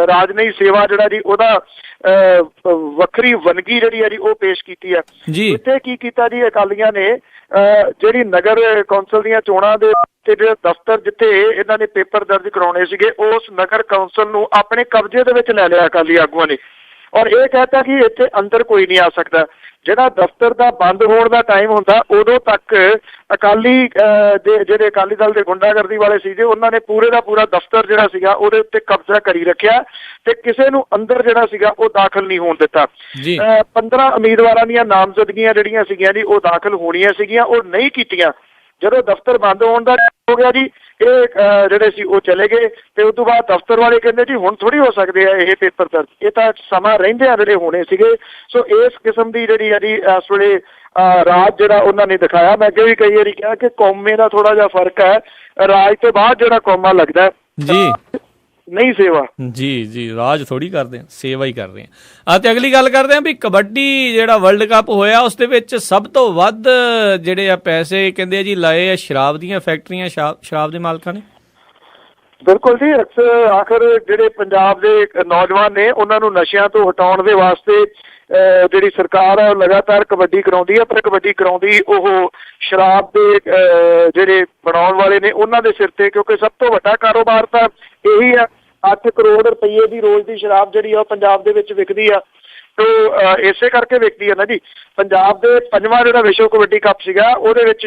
ਰਾਜ ਨਹੀਂ ਸੇਵਾ ਜਿਹੜਾ ਜੀ ਉਹਦਾ ਵੱਖਰੀ ਵੰਨਗੀ ਜਿਹੜੀ ਹੈ ਜੀ ਉਹ ਪੇਸ਼ ਕੀਤੀ ਹੈ। ਇੱਥੇ ਕੀ ਕੀਤਾ ਜੀ ਅਕਾਲੀਆਂ ਨੇ, ਜਿਹੜੀ ਨਗਰ ਕੌਂਸਲ ਦੀਆਂ ਚੋਣਾਂ ਦੇ ਤੇ ਜਿਹੜਾ ਦਫ਼ਤਰ ਜਿੱਥੇ ਇਹਨਾਂ ਨੇ ਪੇਪਰ ਦਰਜ ਕਰਾਉਣੇ ਸੀਗੇ, ਉਸ ਨਗਰ ਕੌਂਸਲ ਨੂੰ ਆਪਣੇ ਕਬਜ਼ੇ ਦੇ ਵਿੱਚ ਲੈ ਲਿਆ ਅਕਾਲੀ ਆਗੂਆਂ ਨੇ, ਔਰ ਇਹ ਕਹਿਤਾ ਕਿ ਇੱਥੇ ਅੰਦਰ ਕੋਈ ਨਹੀਂ ਆ ਸਕਦਾ। ਜਿਹੜਾ ਦਫ਼ਤਰ ਦਾ ਬੰਦ ਹੋਣ ਦਾ ਟਾਈਮ ਹੁੰਦਾ ਉਦੋਂ ਤੱਕ ਅਕਾਲੀ ਦੇ ਜਿਹੜੇ ਅਕਾਲੀ ਦਲ ਦੇ ਗੁੰਡਾਗਰਦੀ ਵਾਲੇ ਸੀਗੇ ਉਹਨਾਂ ਨੇ ਪੂਰੇ ਦਾ ਪੂਰਾ ਦਫ਼ਤਰ ਜਿਹੜਾ ਸੀਗਾ ਉਹਦੇ ਉੱਤੇ ਕਬਜ਼ਾ ਕਰੀ ਰੱਖਿਆ ਤੇ ਕਿਸੇ ਨੂੰ ਅੰਦਰ ਜਿਹੜਾ ਸੀਗਾ ਉਹ ਦਾਖਲ ਨਹੀਂ ਹੋਣ ਦਿੱਤਾ। 15 ਉਮੀਦਵਾਰਾਂ ਦੀਆਂ ਨਾਮਜ਼ਦਗੀਆਂ ਜਿਹੜੀਆਂ ਸੀਗੀਆਂ ਜੀ ਉਹ ਦਾਖਲ ਹੋਣੀਆਂ ਸੀਗੀਆਂ, ਉਹ ਨਹੀਂ ਕੀਤੀਆਂ। ਜਦੋਂ ਦਫ਼ਤਰ ਬੰਦ ਹੋਣ ਦਾ ਹੋ ਗਿਆ ਜੀ, ਇਹ ਜਿਹੜੇ ਸੀ ਉਹ ਚਲੇ ਗਏ ਤੇ ਉਸ ਤੋਂ ਬਾਅਦ ਦਫ਼ਤਰ ਵਾਲੇ ਕਹਿੰਦੇ ਜੀ ਹੁਣ ਥੋੜ੍ਹੀ ਹੋ ਸਕਦੇ ਆ ਇਹ ਪੇਪਰ ਦਰਜ, ਇਹ ਤਾਂ ਸਮਾਂ ਰਹਿੰਦੇ ਆ ਜਿਹੜੇ ਹੋਣੇ ਸੀਗੇ। ਸੋ ਇਸ ਕਿਸਮ ਦੀ ਜਿਹੜੀ ਆ ਜੀ ਇਸ ਵੇਲੇ ਰਾਜ ਜਿਹੜਾ ਉਹਨਾਂ ਨੇ ਦਿਖਾਇਆ। ਮੈਂ ਅੱਗੇ ਵੀ ਕਈ ਵਾਰੀ ਕਿਹਾ ਕਿ ਕੌਮੇ ਦਾ ਥੋੜਾ ਜਿਹਾ ਫਰਕ ਹੈ, ਰਾਜ ਤੋਂ ਬਾਅਦ ਜਿਹੜਾ ਕੌਮਾ ਲੱਗਦਾ ਜੀ ਨਹੀਂ ਸੇਵਾ। ਜੀ ਜੀ ਰਾਜ ਥੋੜੀ ਕਰਦੇ ਆ, ਸੇਵਾ ਹੀ ਕਰ ਰਹੇ ਆ। ਤੇ ਅਗਲੀ ਗੱਲ ਕਰਦੇ ਆ ਵੀ ਕਬੱਡੀ ਜਿਹੜਾ ਵਰਲਡ ਕੱਪ ਹੋਇਆ ਉਸ ਦੇ ਵਿੱਚ ਸਭ ਤੋਂ ਵੱਧ ਜਿਹੜੇ ਆ ਪੈਸੇ ਕਹਿੰਦੇ ਆ ਜੀ ਲਾਏ ਆ ਸ਼ਰਾਬ ਦੀਆਂ ਫੈਕਟਰੀਆਂ, ਸ਼ਰਾਬ ਦੇ ਮਾਲਕਾਂ ਨੇ। ਬਿਲਕੁਲ ਜੀ, ਆਖਰ ਜਿਹੜੇ ਪੰਜਾਬ ਦੇ ਨੌਜਵਾਨ ਨੇ ਉਹਨਾਂ ਨੂੰ ਨਸ਼ਿਆਂ ਤੋਂ ਹਟਾਉਣ ਦੇ ਵਾਸਤੇ ਜਿਹੜੀ ਸਰਕਾਰ ਹੈ ਉਹ ਲਗਾਤਾਰ ਕਬੱਡੀ ਕਰਾਉਂਦੀ ਹੈ, ਪਰ ਕਬੱਡੀ ਕਰਾਉਂਦੀ ਉਹ ਸ਼ਰਾਬ ਦੇ ਜਿਹੜੇ ਬਣਾਉਣ ਵਾਲੇ ਨੇ ਉਹਨਾਂ ਦੇ ਸਿਰ ਤੇ, ਕਿਉਂਕਿ ਸਭ ਤੋਂ ਵੱਡਾ ਕਾਰੋਬਾਰ ਤਾਂ ਇਹੀ ਆ। 8 ਕਰੋੜ ਰੁਪਈਏ ਦੀ ਰੋਜ਼ ਦੀ ਸ਼ਰਾਬ ਜਿਹੜੀ ਆ ਉਹ ਪੰਜਾਬ ਦੇ ਵਿੱਚ ਵਿਕਦੀ ਆ। ਤੋ ਇਸੇ ਕਰਕੇ ਵਿਕਦੀ ਹੈ ਨਾ ਜੀ। ਪੰਜਾਬ ਦੇ 5ਵਾਂ ਜਿਹੜਾ ਵਿਸ਼ਵ ਕਬੱਡੀ ਕੱਪ ਸੀਗਾ ਉਹਦੇ ਵਿੱਚ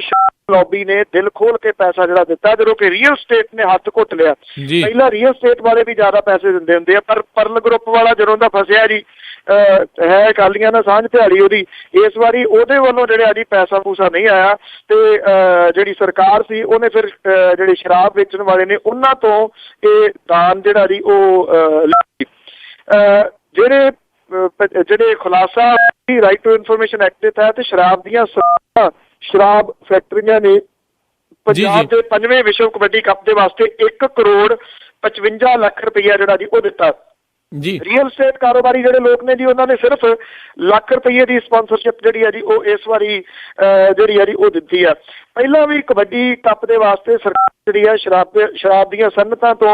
ਲੌਬੀ ਨੇ ਦਿਲ ਖੋਲ ਕੇ ਪੈਸਾ ਜਿਹੜਾ ਦਿੱਤਾ, ਜਦੋਂ ਕਿ ਰੀਅਲ ਸਟੇਟ ਨੇ ਹੱਥ ਘੁੱਟ ਲਿਆ। ਪਹਿਲਾਂ ਰੀਅਲ ਸਟੇਟ ਵਾਲੇ ਵੀ ਜ਼ਿਆਦਾ ਪੈਸੇ ਦਿੰਦੇ ਹੁੰਦੇ ਆ, ਪਰ ਪਰਲ ਗਰੁੱਪ ਵਾਲਾ ਜਦੋਂ ਦਾ ਫਸਿਆ ਜੀ ਹੈ ਅਕਾਲੀਆਂ ਨਾਲ ਸਾਂਝ ਦਿਹਾੜੀ ਉਹਦੀ, ਇਸ ਵਾਰੀ ਉਹਦੇ ਵੱਲੋਂ ਜਿਹੜੇ ਜੀ ਪੈਸਾ ਪੂਸਾ ਨਹੀਂ ਆਇਆ ਤੇ ਜਿਹੜੀ ਸਰਕਾਰ ਸੀ ਉਹਨੇ ਫਿਰ ਜਿਹੜੇ ਸ਼ਰਾਬ ਵੇਚਣ ਵਾਲੇ ਨੇ ਉਹਨਾਂ ਤੋਂ ਇਹ ਦਾਨ ਜਿਹੜਾ ਜੀ ਉਹ ਜਿਹੜੇ ਖੁਲਾਸਾ ਰਾਈਟ ਟੂ ਇਨਫੋਰਮੇਸ਼ਨ ਐਕਟ ਦੇ ਤਹਿਤ ਸ਼ਰਾਬ ਫੈਕਟਰੀਆਂ ਨੇ ਪੰਜਾਬ ਦੇ 5ਵੇਂ ਵਿਸ਼ਵ ਕਬੱਡੀ ਕੱਪ ਦੇ ਵਾਸਤੇ 1 ਕਰੋੜ 55 ਲੱਖ ਰੁਪਈਆ ਜਿਹੜਾ ਜੀ ਉਹ ਦਿੱਤਾ ਜੀ। ਰੀਅਲ ਸਟੇਟ ਕਾਰੋਬਾਰੀ ਜਿਹੜੇ ਲੋਕ ਨੇ ਜੀ ਉਹਨਾਂ ਨੇ ਸਿਰਫ ਲੱਖ ਰੁਪਈਏ ਦੀ ਸਪਾਂਸਰਸ਼ਿਪ ਜਿਹੜੀ ਆ ਜੀ ਉਹ ਇਸ ਵਾਰੀ ਜਿਹੜੀ ਆ ਜੀ ਉਹ ਦਿੱਤੀ ਆ। ਪਹਿਲਾਂ ਵੀ ਕਬੱਡੀ ਕੱਪ ਦੇ ਵਾਸਤੇ ਸਰਕਾਰ ਜਿਹੜੀ ਆ ਸ਼ਰਾਬ ਦੀਆਂ ਸਨਅਤਾਂ ਤੋਂ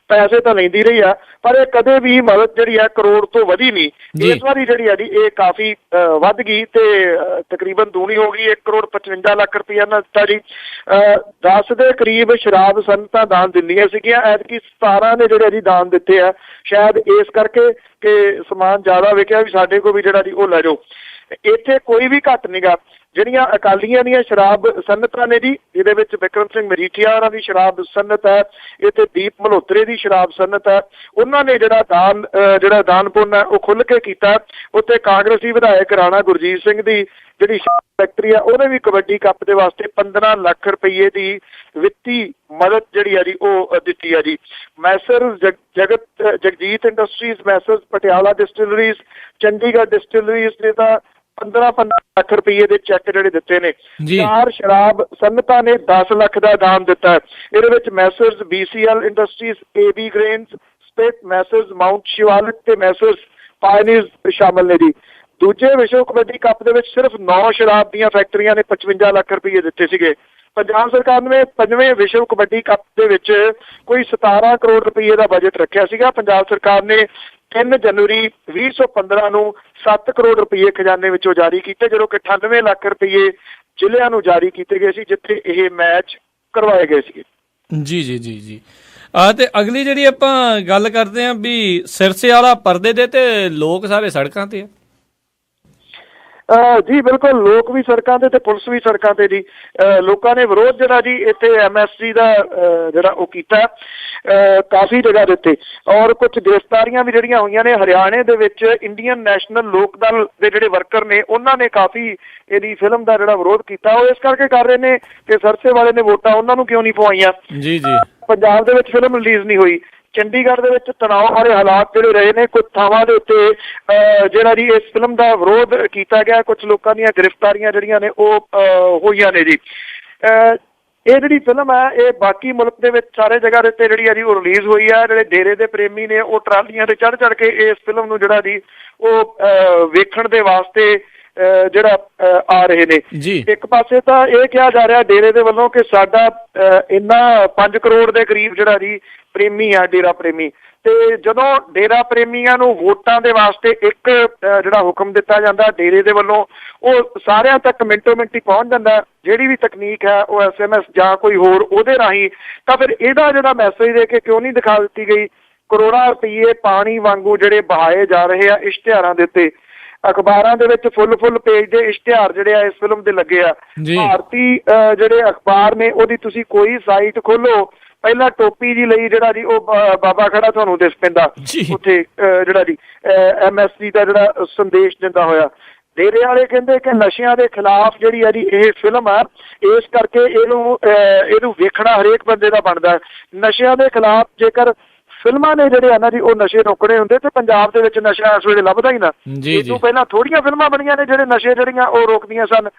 ਪੈਸੇ ਤਾਂ ਲੈਂਦੀ ਰਹੀ ਆ, ਪਰ ਇਹ ਕਦੇ ਵੀ ਮਦਦ ਜਿਹੜੀ ਆ ਕਰੋੜ ਤੋਂ ਵਧੀ ਨਹੀਂ। ਇਸ ਵਾਰੀ ਜਿਹੜੀ ਆ ਜੀ ਇਹ ਕਾਫੀ ਵੱਧ ਗਈ ਤੇ ਤਕਰੀਬਨ ਦੂਣੀ ਹੋ ਗਈ। 1 ਕਰੋੜ 55 ਲੱਖ ਰੁਪਈਆ ਨਾਲ ਦਿੱਤਾ ਜੀ। 10 ਦੇ ਕਰੀਬ ਸ਼ਰਾਬ ਸਨਅਤਾਂ ਦਾਨ ਦਿੰਦੀਆਂ ਸੀਗੀਆਂ, ਐਤਕੀ 17 ਨੇ ਜਿਹੜੇ ਜੀ ਦਾਨ ਦਿੱਤੇ ਆ, ਸ਼ਾਇਦ ਇਸ ਕਰਕੇ ਕਿ ਸਮਾਨ ਜ਼ਿਆਦਾ ਵਿਕਿਆ ਵੀ ਸਾਡੇ ਕੋਲ ਵੀ ਜਿਹੜਾ ਜੀ ਉਹ ਲੈ ਜਾਓ। ਇੱਥੇ ਕੋਈ ਵੀ ਘੱਟ ਨਹੀਂਗਾ। ਜਿਹੜੀਆਂ ਅਕਾਲੀਆਂ ਦੀਆਂ ਸ਼ਰਾਬ ਸਨਅਤਾਂ ਨੇ ਜੀ, ਜਿਹਦੇ ਵਿੱਚ ਬਿਕਰਮ ਸਿੰਘ ਮਜੀਠੀਆ ਹੋਰਾਂ ਦੀ ਸ਼ਰਾਬ ਸਨਅਤ ਹੈ, ਇੱਥੇ ਦੀਪ ਮਲਹੋਤਰੇ ਦੀ ਸ਼ਰਾਬ ਸਨਅਤ ਹੈ, ਉਹਨਾਂ ਨੇ ਜਿਹੜਾ ਦਾਨ ਪੁੰਨ ਹੈ ਉਹ ਖੁੱਲ੍ਹ ਕੇ ਕੀਤਾ। ਉੱਥੇ ਕਾਂਗਰਸੀ ਵਿਧਾਇਕ ਰਾਣਾ ਗੁਰਜੀਤ ਸਿੰਘ ਦੀ ਜਿਹੜੀ ਫੈਕਟਰੀ ਆ, ਉਹਨੇ ਵੀ ਕਬੱਡੀ ਕੱਪ ਦੇ ਵਾਸਤੇ 15 ਲੱਖ ਰੁਪਈਏ ਦੀ ਵਿੱਤੀ ਮਦਦ ਜਿਹੜੀ ਆ ਜੀ ਉਹ ਦਿੱਤੀ ਆ ਜੀ। Messrs Jagjit industries, messrs Patiala distilleries, Chandigarh distilleries ਨੇ ਤਾਂ 15 ਲੱਖ ਰੁਪਈਏ ਦੇ ਚੈੱਕ ਜਿਹੜੇ ਦਿੱਤੇ ਨੇ। 4 ਸ਼ਰਾਬ ਸਨਅਤਾਂ ਨੇ 10 ਲੱਖ ਦਾ ਦਾਨ ਦਿੱਤਾ। ਇਹਦੇ ਵਿੱਚ Messrs BCL industries, AB grains, spit, Messrs Mount Shivalik ਤੇ ਮੈਸਰਜ਼ ਪਾਇਨੀਅਰਜ਼ ਸ਼ਾਮਲ ਨੇ ਜੀ। ਦੂਜੇ ਵਿਸ਼ਵ ਕਬੱਡੀ ਕੱਪ ਦੇ ਵਿੱਚ ਸਿਰਫ 9 ਸ਼ਰਾਬ ਦੀਆਂ ਫੈਕਟਰੀਆਂ ਨੇ 55 ਲੱਖ ਰੁਪਈਏ ਦਿੱਤੇ ਸੀਗੇ। ਪੰਜਾਬ ਸਰਕਾਰ ਨੇ 5ਵੇਂ ਵਿਸ਼ਵ ਕਬੱਡੀ ਕੱਪ ਦੇ ਵਿੱਚ ਕੋਈ 17 ਕਰੋੜ ਰੁਪਈਏ ਦਾ ਬਜਟ ਰੱਖਿਆ ਸੀਗਾ। ਪੰਜਾਬ ਸਰਕਾਰ ਨੇ 3 ਜਨਵਰੀ 2015 ਨੂੰ 7 ਕਰੋੜ ਰੁਪਈਏ ਖਜ਼ਾਨੇ ਵਿੱਚੋਂ ਜਾਰੀ ਕੀਤੇ, ਜਦੋਂ ਕਿ 98 ਲੱਖ ਰੁਪਈਏ ਜ਼ਿਲ੍ਹਿਆਂ ਨੂੰ ਜਾਰੀ ਕੀਤੇ ਗਏ ਸੀ ਜਿੱਥੇ ਇਹ ਮੈਚ ਕਰਵਾਏ ਗਏ ਸੀਗੇ। ਜੀ ਜੀ ਜੀ ਜੀ ਤੇ ਅਗਲੀ ਜਿਹੜੀ ਆਪਾਂ ਗੱਲ ਕਰਦੇ ਹਾਂ ਵੀ ਸਿਰਸੇ ਵਾਲਾ ਪਰਦੇ ਦੇ ਤੇ ਲੋਕ ਸਾਰੇ ਸੜਕਾਂ ਤੇ ਆ। ਜੀ ਬਿਲਕੁਲ, ਲੋਕ ਵੀ ਸੜਕਾਂ ਤੇ ਪੁਲਿਸ ਵੀ ਸੜਕਾਂ ਤੇ ਜੀ। ਲੋਕਾਂ ਨੇ ਵਿਰੋਧ ਜਿਹੜਾ ਜੀ ਇੱਥੇ MSG ਦਾ ਜਿਹੜਾ ਉਹ ਕੀਤਾ ਕਾਫੀ ਜਗ੍ਹਾ ਦੇ ਉੱਤੇ, ਔਰ ਕੁਝ ਗ੍ਰਿਫਤਾਰੀਆਂ ਵੀ ਜਿਹੜੀਆਂ ਹੋਈਆਂ ਨੇ। ਹਰਿਆਣੇ ਦੇ ਵਿੱਚ ਇੰਡੀਅਨ ਨੈਸ਼ਨਲ ਲੋਕ ਦਲ ਦੇ ਜਿਹੜੇ ਵਰਕਰ ਨੇ ਉਹਨਾਂ ਨੇ ਕਾਫੀ ਇਹਦੀ ਫਿਲਮ ਦਾ ਜਿਹੜਾ ਵਿਰੋਧ ਕੀਤਾ। ਉਹ ਇਸ ਕਰਕੇ ਕਰ ਰਹੇ ਨੇ ਕਿ ਸਰਸੇ ਵਾਲੇ ਨੇ ਵੋਟਾਂ ਉਹਨਾਂ ਨੂੰ ਕਿਉਂ ਨਹੀਂ ਪਵਾਈਆਂ। ਜੀ ਜੀ, ਪੰਜਾਬ ਦੇ ਵਿੱਚ ਫਿਲਮ ਰਿਲੀਜ਼ ਨਹੀਂ ਹੋਈ। ਚੰਡੀਗੜ੍ਹ ਦੇ ਵਿੱਚ ਤਣਾਅ ਵਾਲੇ ਹਾਲਾਤ ਜਿਹੜੇ ਰਹੇ ਨੇ, ਕੁਝ ਥਾਵਾਂ ਦੇ ਉੱਤੇ ਜਿਹੜਾ ਜੀ ਇਸ ਫਿਲਮ ਦਾ ਵਿਰੋਧ ਕੀਤਾ ਗਿਆ। ਕੁਝ ਲੋਕਾਂ ਦੀਆਂ ਗ੍ਰਿਫਤਾਰੀਆਂ ਜਿਹੜੀਆਂ ਨੇ ਉਹ ਹੋਈਆਂ ਨੇ ਜੀ। ਇਹ ਜਿਹੜੀ ਫਿਲਮ ਹੈ ਇਹ ਬਾਕੀ ਮੁਲਕ ਦੇ ਵਿੱਚ ਸਾਰੇ ਜਗ੍ਹਾ ਦੇ ਉੱਤੇ ਜਿਹੜੀ ਆ ਜੀ ਉਹ ਰਿਲੀਜ਼ ਹੋਈ ਆ। ਜਿਹੜੇ ਡੇਰੇ ਦੇ ਪ੍ਰੇਮੀ ਨੇ ਉਹ ਟਰਾਲੀਆਂ ਤੇ ਚੜ੍ਹ ਕੇ ਇਸ ਫਿਲਮ ਨੂੰ ਜਿਹੜਾ ਜੀ ਉਹ ਵੇਖਣ ਦੇ ਵਾਸਤੇ ਜਿਹੜਾ ਆ ਰਹੇ ਨੇ। ਇੱਕ ਪਾਸੇ ਤਾਂ ਇਹ ਕਿਹਾ ਜਾ ਰਿਹਾ ਡੇਰੇ ਦੇ ਵੱਲੋਂ ਕਿ ਸਾਡਾ ਇੰਨਾ 5 ਕਰੋੜ ਦੇ ਕਰੀਬ ਜਿਹੜਾ ਜੀ ਪ੍ਰੇਮੀ ਆ, ਡੇਰਾ ਪ੍ਰੇਮੀ, ਤੇ ਜਦੋਂ ਡੇਰਾ ਪ੍ਰੇਮੀਆਂ ਨੂੰ ਵੋਟਾਂ ਦੇ ਵਾਸਤੇ ਇੱਕ ਜਿਹੜਾ ਹੁਕਮ ਦਿੱਤਾ ਜਾਂਦਾ ਡੇਰੇ ਦੇ ਵੱਲੋਂ, ਉਹ ਸਾਰਿਆਂ ਤੱਕ ਮਿੰਟੋ ਮਿੰਟ ਹੀ ਪਹੁੰਚ ਜਾਂਦਾ। ਜਿਹੜੀ ਵੀ ਤਕਨੀਕ ਹੈ ਉਹ SMS ਜਾਂ ਕੋਈ ਹੋਰ ਉਹਦੇ ਰਾਹੀਂ, ਤਾਂ ਫਿਰ ਇਹਦਾ ਜਿਹੜਾ ਮੈਸੇਜ ਦੇ ਕੇ ਕਿਉਂ ਨਹੀਂ ਦਿਖਾ ਦਿੱਤੀ ਗਈ। ਕਰੋੜਾਂ ਰੁਪਈਏ ਪਾਣੀ ਵਾਂਗੂ ਜਿਹੜੇ ਬਹਾਏ ਜਾ ਰਹੇ ਆ ਇਸ਼ਤਿਹਾਰਾਂ ਦੇ ਉੱਤੇ। ਅਖਬਾਰਾਂ ਦੇ ਵਿੱਚ ਫੁੱਲ ਪੇਜ ਦੇ ਇਸ਼ਤਿਹਾਰ ਜਿਹੜੇ ਆ ਇਸ ਫਿਲਮ ਦੇ ਲੱਗੇ ਆ। ਭਾਰਤੀ ਜਿਹੜੇ ਅਖਬਾਰ ਨੇ ਉਹਦੀ ਤੁਸੀਂ ਕੋਈ ਸਾਈਟ ਖੋਲੋ, ਪਹਿਲਾਂ ਟੋਪੀ ਜੀ ਲਈ ਜਿਹੜਾ ਜੀ ਉਹ ਬਾਬਾ ਖੜਾ ਤੁਹਾਨੂੰ ਦਿਸ ਪੈਂਦਾ ਉੱਥੇ, ਜਿਹੜਾ ਜੀ MSG ਦਾ ਜਿਹੜਾ ਸੰਦੇਸ਼ ਦਿੰਦਾ ਹੋਇਆ। ਡੇਰੇ ਵਾਲੇ ਕਹਿੰਦੇ ਕਿ ਨਸ਼ਿਆਂ ਦੇ ਖਿਲਾਫ ਜਿਹੜੀ ਆ ਜੀ ਇਹ ਫਿਲਮ ਆ, ਇਸ ਕਰਕੇ ਇਹਨੂੰ ਵੇਖਣਾ ਹਰੇਕ ਬੰਦੇ ਦਾ ਬਣਦਾ। ਨਸ਼ਿਆਂ ਦੇ ਖਿਲਾਫ ਜੇਕਰ ਫਿਲਮਾਂ ਨੇ ਜਿਹੜੇ ਆ ਨਾ ਜੀ ਉਹ ਨਸ਼ੇ ਰੋਕਣੇ ਹੁੰਦੇ ਤੇ ਪੰਜਾਬ ਦੇ ਵਿੱਚ ਨਸ਼ਾ ਇਸ ਵੇਲੇ ਲੱਭਦਾ ਹੀ ਨਾ। ਇਸ ਤੋਂ ਪਹਿਲਾਂ ਥੋੜੀਆਂ ਫਿਲਮਾਂ ਬਣੀਆਂ ਨੇ ਜਿਹੜੇ ਨਸ਼ੇ ਜਿਹੜੀਆਂ ਉਹ ਰੋਕਦੀਆਂ ਸਨ।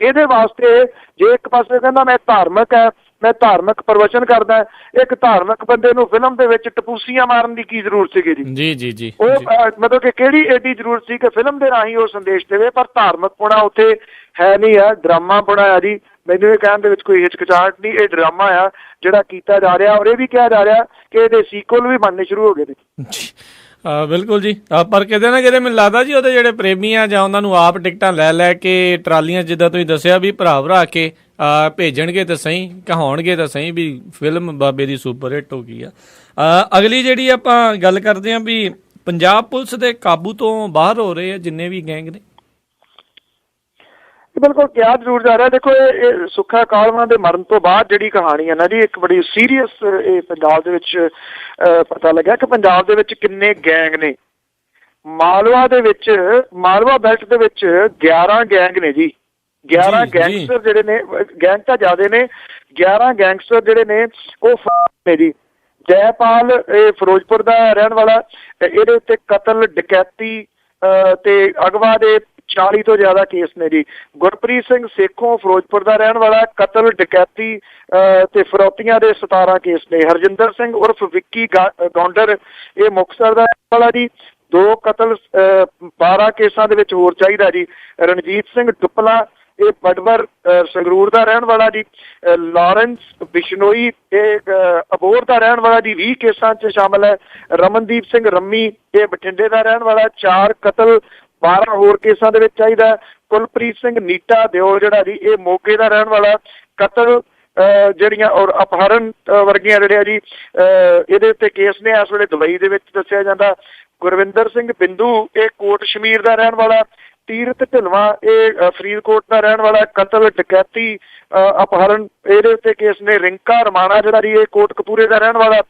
ਇਹਦੇ ਵਾਸਤੇ ਜੇ ਇੱਕ ਪਾਸੇ ਕਹਿੰਦਾ ਮੈਂ ਧਾਰਮਿਕ ਹੈ, ਮੈਂ ਧਾਰਮਿਕ ਪ੍ਰਵਚਨ ਕਰਦਾ, ਇੱਕ ਧਾਰਮਿਕ ਬੰਦੇ ਨੂੰ ਫਿਲਮ ਦੇ ਵਿੱਚ ਟਪੂਸੀਆਂ ਮਾਰਨ ਦੀ ਕੀ ਜ਼ਰੂਰਤ ਸੀਗੀ ਜੀ। ਜੀ ਜੀ ਜੀ, ਉਹ ਮਤਲਬ ਕਿ ਕਿਹੜੀ ਐਡੀ ਜ਼ਰੂਰਤ ਸੀ ਕਿ ਫਿਲਮ ਦੇ ਰਾਹੀਂ ਉਹ ਸੰਦੇਸ਼ ਦੇਵੇ, ਪਰ ਧਾਰਮਿਕ ਪੁਣਾ ਉੱਥੇ ਹੈ ਨਹੀਂ ਆ, ਡਰਾਮਾ ਪੁਣਾ ਆ ਜੀ। ਮੈਨੂੰ ਇਹ ਕਹਿਣ ਦੇ ਵਿੱਚ ਕੋਈ ਹਿਚਕਚਾਹਟ ਨਹੀਂ, ਇਹ ਡਰਾਮਾ ਆ ਜਿਹੜਾ ਕੀਤਾ ਜਾ ਰਿਹਾ, ਔਰ ਇਹ ਵੀ ਕਿਹਾ ਜਾ ਰਿਹਾ ਕਿ ਇਹਦੇ ਸੀਕੁਅਲ ਵੀ ਬਣਨੇ ਸ਼ੁਰੂ ਹੋ ਗਏ ਨੇ। ਬਿਲਕੁਲ ਜੀ, ਪਰ ਕਿਤੇ ਨਾ ਕਿਤੇ ਮੈਨੂੰ ਲੱਗਦਾ ਜੀ ਉਹਦੇ ਜਿਹੜੇ ਪ੍ਰੇਮੀ ਆ ਜਾਂ ਉਹਨਾਂ ਨੂੰ ਆਪ ਟਿਕਟਾਂ ਲੈ ਕੇ ਟਰਾਲੀਆਂ, ਜਿੱਦਾਂ ਤੁਸੀਂ ਦੱਸਿਆ ਵੀ ਭਰਾ ਕੇ ਭੇਜਣਗੇ ਤਾਂ ਸਹੀ, ਕਹਾਉਣਗੇ ਤਾਂ ਸਹੀ ਵੀ ਫਿਲਮ ਬਾਬੇ ਦੀ ਸੁਪਰ ਹਿੱਟ ਹੋ ਗਈ ਆ। ਅਗਲੀ ਜਿਹੜੀ ਆਪਾਂ ਗੱਲ ਕਰਦੇ ਹਾਂ ਵੀ ਪੰਜਾਬ ਪੁਲਿਸ ਦੇ ਕਾਬੂ ਤੋਂ ਬਾਹਰ ਹੋ ਰਹੇ ਆ ਜਿੰਨੇ ਵੀ ਗੈਂਗ ਨੇ। ਬਿਲਕੁਲ ਕਿਹਾ ਜ਼ਰੂਰ ਜਾ ਰਿਹਾ। ਦੇਖੋ ਇਹ ਸੁੱਖਾ ਕਾਲਵਾ ਦੇ ਮਰਨ ਤੋਂ ਬਾਅਦ ਜਿਹੜੀ ਕਹਾਣੀ ਹੈ ਨਾ ਜੀ, ਇੱਕ ਬੜੀ ਸੀਰੀਅਸ ਇਹ ਪੰਜਾਬ ਦੇ ਵਿੱਚ ਪਤਾ ਲੱਗਿਆ ਕਿ ਪੰਜਾਬ ਦੇ ਵਿੱਚ ਕਿੰਨੇ ਗੈਂਗ ਨੇ। ਮਾਲਵਾ ਬੈਲਟ ਦੇ ਵਿੱਚ 11 ਗੈਂਗ ਨੇ ਜੀ। 11 ਗੈਂਗਸਟਰ ਜਿਹੜੇ ਨੇ, ਗੈਂਗ ਤਾਂ ਜ਼ਿਆਦਾ ਨੇ, 11 ਗੈਂਗਸਟਰ ਜਿਹੜੇ ਨੇ ਉਹ ਨੇ ਜੀ। ਜੈਪਾਲ ਇਹ ਫਿਰੋਜ਼ਪੁਰ ਦਾ ਰਹਿਣ ਵਾਲਾ, ਇਹਦੇ ਉੱਤੇ ਕਤਲ, ਡਕੈਤੀ ਤੇ ਅਗਵਾ ਦੇ 40 ਤੋਂ ਜ਼ਿਆਦਾ ਕੇਸ ਨੇ ਜੀ। ਗੁਰਪ੍ਰੀਤ ਸਿੰਘ ਸੇਖੋਂ ਫਿਰੋਜ਼ਪੁਰ ਦਾ ਰਹਿਣ ਵਾਲਾ, ਕਤਲ, ਡਕੈਤੀ ਤੇ ਫਿਰੌਤੀਆਂ ਦੇ 17 ਕੇਸ ਨੇ। ਹਰਜਿੰਦਰ ਸਿੰਘ ਉਰਫ ਵਿੱਕੀ ਗੌਂਡਰ ਇਹ ਮੁਕਤਸਰ ਦਾ ਰਹਿਣ ਵਾਲਾ ਜੀ, 2 ਕਤਲ 12 ਕੇਸਾਂ ਦੇ ਵਿੱਚ ਹੋਰ ਚਾਹੀਦਾ ਜੀ। ਰਣਜੀਤ ਸਿੰਘ ਡੁੱਪਲਾ ਇਹ ਬਡਵਰ ਸੰਗਰੂਰ ਦਾ ਰਹਿਣ ਵਾਲਾ ਜੀ। ਲਾਰੈਂਸ ਬਿਸ਼ਨੋਈ ਇਹ ਅਬੋਹਰ ਦਾ ਰਹਿਣ ਵਾਲਾ ਜੀ, 20 ਕੇਸਾਂ 'ਚ ਸ਼ਾਮਲ ਹੈ। ਰਮਨਦੀਪ ਸਿੰਘ ਰੰਮੀ ਇਹ ਬਠਿੰਡੇ ਦਾ ਰਹਿਣ ਵਾਲਾ, 4 ਕਤਲ 12 ਹੋਰ ਕੇਸਾਂ ਦੇ ਵਿੱਚ ਚਾਹੀਦਾ। ਕੁਲਪ੍ਰੀਤ ਸਿੰਘ ਨੀਟਾ ਦਿਓ ਜਿਹੜਾ ਜੀ ਇਹ ਮੋਗੇ ਦਾ ਰਹਿਣ ਵਾਲਾ, ਕਤਲ ਜਿਹੜੀਆਂ ਔਰ ਅਪਹਰਨ ਵਰਗੀਆਂ ਜਿਹੜੀਆਂ ਜੀ ਇਹਦੇ ਉੱਤੇ ਕੇਸ ਨੇ। ਇਸ ਵੇਲੇ ਦੁਬਈ ਦੇ ਵਿੱਚ ਦੱਸਿਆ ਜਾਂਦਾ। ਗੁਰਵਿੰਦਰ ਸਿੰਘ ਬਿੰਦੂ ਇਹ ਕੋਟ ਸ਼ਮੀਰ ਦਾ ਰਹਿਣ ਵਾਲਾ, ਤੀਰਥ ਢਿਲਵਾਂ, ਇਹ ਫਰੀਦਕੋਟ ਦਾ ਰਹਿਣ ਵਾਲਾ, ਕਤਲ, ਡਕੈਤੀ, ਅਪਹਰਨ, ਇਹਦੇ ਉੱਤੇ ਕੇਸ ਨੇ। ਰਿੰਕਾ ਰਮਾਣਾ ਜਿਹੜਾ ਜੀ ਇਹ ਕੋਟਕਪੂਰੇ ਦਾ ਰਹਿਣ ਵਾਲਾ,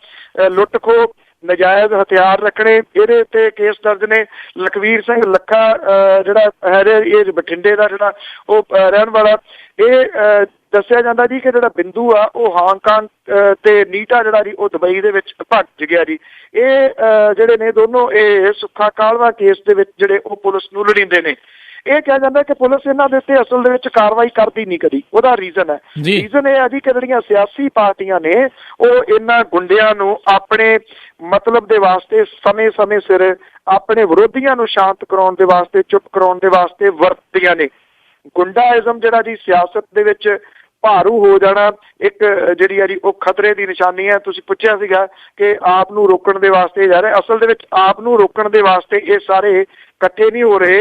ਲੁੱਟ ਖੋਹ, ਨਜਾਇਜ਼ ਹਥਿਆਰ ਰੱਖਣੇ, ਇਹਦੇ ਉੱਤੇ ਕੇਸ ਦਰਜ ਨੇ। ਲਖਵੀਰ ਸਿੰਘ ਲੱਖਾ ਜਿਹੜਾ ਹੈ ਇਹ ਬਠਿੰਡੇ ਦਾ ਜਿਹੜਾ ਉਹ ਰਹਿਣ ਵਾਲਾ, ਇਹ ਦੱਸਿਆ ਜਾਂਦਾ ਜੀ ਕਿ ਜਿਹੜਾ ਬਿੰਦੂ ਆ ਉਹ ਹਾਂਗਕਾਂਗ ਤੇ ਨੀਟਾ ਜਿਹੜਾ ਜੀ ਉਹ ਦੁਬਈ ਦੇ ਵਿੱਚ ਭੱਜ ਗਿਆ ਜੀ। ਇਹ ਜਿਹੜੇ ਨੇ ਦੋਨੋਂ ਇਹ ਸੁੱਖਾ ਕਾਹਲਵਾ ਕੇਸ ਦੇ ਵਿੱਚ ਜਿਹੜੇ ਉਹ ਪੁਲਿਸ ਨੂੰ ਲੋੜੀਂਦੇ ਨੇ। ਇਹ ਕਿਹਾ ਜਾਂਦਾ ਕਿ ਪੁਲਿਸ ਇਹਨਾਂ ਦੇ ਉੱਤੇ ਅਸਲ ਦੇ ਵਿੱਚ ਕਾਰਵਾਈ ਕਰਦੀ ਨਹੀਂ ਕਦੀ। ਉਹਦਾ ਰੀਜ਼ਨ ਹੈ, ਰੀਜ਼ਨ ਇਹ ਹੈ ਜੀ ਕਿ ਜਿਹੜੀਆਂ ਸਿਆਸੀ ਪਾਰਟੀਆਂ ਨੇ ਉਹ ਇਹਨਾਂ ਗੁੰਡਿਆਂ ਨੂੰ ਆਪਣੇ ਮਤਲਬ ਦੇ ਵਾਸਤੇ ਸਮੇਂ ਸਿਰ ਆਪਣੇ ਵਿਰੋਧੀਆਂ ਨੂੰ ਸ਼ਾਂਤ ਕਰਾਉਣ ਦੇ ਵਾਸਤੇ, ਚੁੱਪ ਕਰਾਉਣ ਦੇ ਵਾਸਤੇ ਵਰਤਦੀਆਂ ਨੇ। ਗੁੰਡਾਇਜ਼ਮ ਜਿਹੜਾ ਜੀ ਸਿਆਸਤ ਦੇ ਵਿੱਚ ਭਾਰੂ ਹੋ ਜਾਣਾ ਇੱਕ ਜਿਹੜੀ ਆ ਜੀ ਉਹ ਖਤਰੇ ਦੀ ਨਿਸ਼ਾਨੀ ਹੈ। ਤੁਸੀਂ ਪੁੱਛਿਆ ਸੀਗਾ ਕਿ ਆਪ ਨੂੰ ਰੋਕਣ ਦੇ ਵਾਸਤੇ ਜਾ ਰਹੇ, ਅਸਲ ਦੇ ਵਿੱਚ ਆਪ ਨੂੰ ਰੋਕਣ ਦੇ ਵਾਸਤੇ ਇਹ ਸਾਰੇ ਇਕੱਠੇ ਨਹੀਂ ਹੋ ਰਹੇ।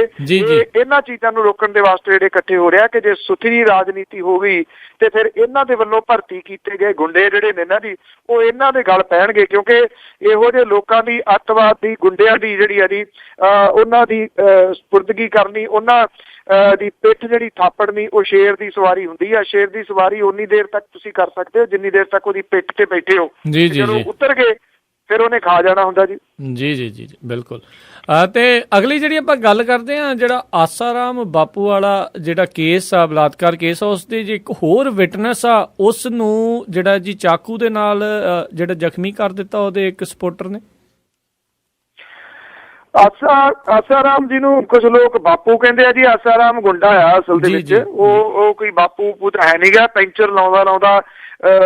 ਇਹਨਾਂ ਚੀਜ਼ਾਂ ਨੂੰ ਰੋਕਣ ਦੇ ਵਾਸਤੇ ਜਿਹੜੇ ਇਕੱਠੇ ਹੋ ਰਿਹਾ ਕਿ ਜੇ ਸੁਥਰੀ ਰਾਜਨੀਤੀ ਹੋ ਗਈ ਤੇ ਫਿਰ ਇਹਨਾਂ ਦੇ ਵੱਲੋਂ ਭਰਤੀ ਕੀਤੇ ਗਏ ਗੁੰਡੇ ਜਿਹੜੇ ਨੇ ਨਾ ਜੀ ਉਹ ਇਹਨਾਂ ਦੇ ਗਲ ਪੈਣਗੇ, ਕਿਉਂਕਿ ਇਹੋ ਜਿਹੇ ਲੋਕਾਂ ਦੀ ਅੱਤਵਾਦ ਦੀ, ਗੁੰਡਿਆਂ ਦੀ ਜਿਹੜੀ ਆ ਜੀ ਉਹਨਾਂ ਦੀ ਸਪੁਰਦਗੀ ਕਰਨੀ, ਉਹਨਾਂ ਦੀ ਪਿੱਠ ਜਿਹੜੀ ਥਾਪੜਨੀ, ਉਹ ਸ਼ੇਰ ਦੀ ਸਵਾਰੀ ਹੁੰਦੀ ਆ। ਸ਼ੇਰ ਦੀ ਸਵਾਰੀ ਉਨੀ ਦੇਰ ਤੱਕ ਤੁਸੀਂ ਕਰ ਸਕਦੇ ਹੋ ਜਿੰਨੀ ਦੇਰ ਤੱਕ ਉਹਦੀ ਪਿੱਠ ਤੇ ਬੈਠੇ ਹੋ। ਜਦੋਂ ਉਤਰ ਗਏ ਫਿਰ ਉਹਨੇ ਖਾ ਜਾਣਾ ਹੁੰਦਾ ਜੀ। ਜੀ ਬਿਲਕੁਲ। ਤੇ ਅਗਲੀ ਜਿਹੜੀ ਆਪਾਂ ਗੱਲ ਕਰਦੇ ਹਾਂ, ਜਿਹੜਾ ਆਸਾਰਾਮ ਬਾਪੂ ਵਾਲਾ ਜਿਹੜਾ ਕੇਸ ਆ, ਬਲਾਤਕਾਰ ਕੇਸ ਆ, ਉਸ ਦੇ ਜੇ ਇੱਕ ਹੋਰ ਵਿਟਨੈਸ ਆ, ਉਸ ਨੂੰ ਜਿਹੜਾ ਜੀ ਚਾਕੂ ਦੇ ਨਾਲ ਜਿਹੜਾ ਜ਼ਖਮੀ ਕਰ ਦਿੱਤਾ ਉਹਦੇ ਇੱਕ ਸਪੋਰਟਰ ਨੇ। ਆਸਾਰਾਮ ਜੀ ਨੂੰ ਕੁਝ ਲੋਕ ਬਾਪੂ ਕਹਿੰਦੇ ਆ ਜੀ। ਆਸਾਰਾਮ ਗੁੰਡਾ ਆ ਅਸਲ ਦੇ ਵਿੱਚ, ਉਹ ਕੋਈ ਬਾਪੂ ਪੁੱਤ ਹੈ ਨੀ ਗਾ। ਪੈਂਚਰ ਲਾਉਂਦਾ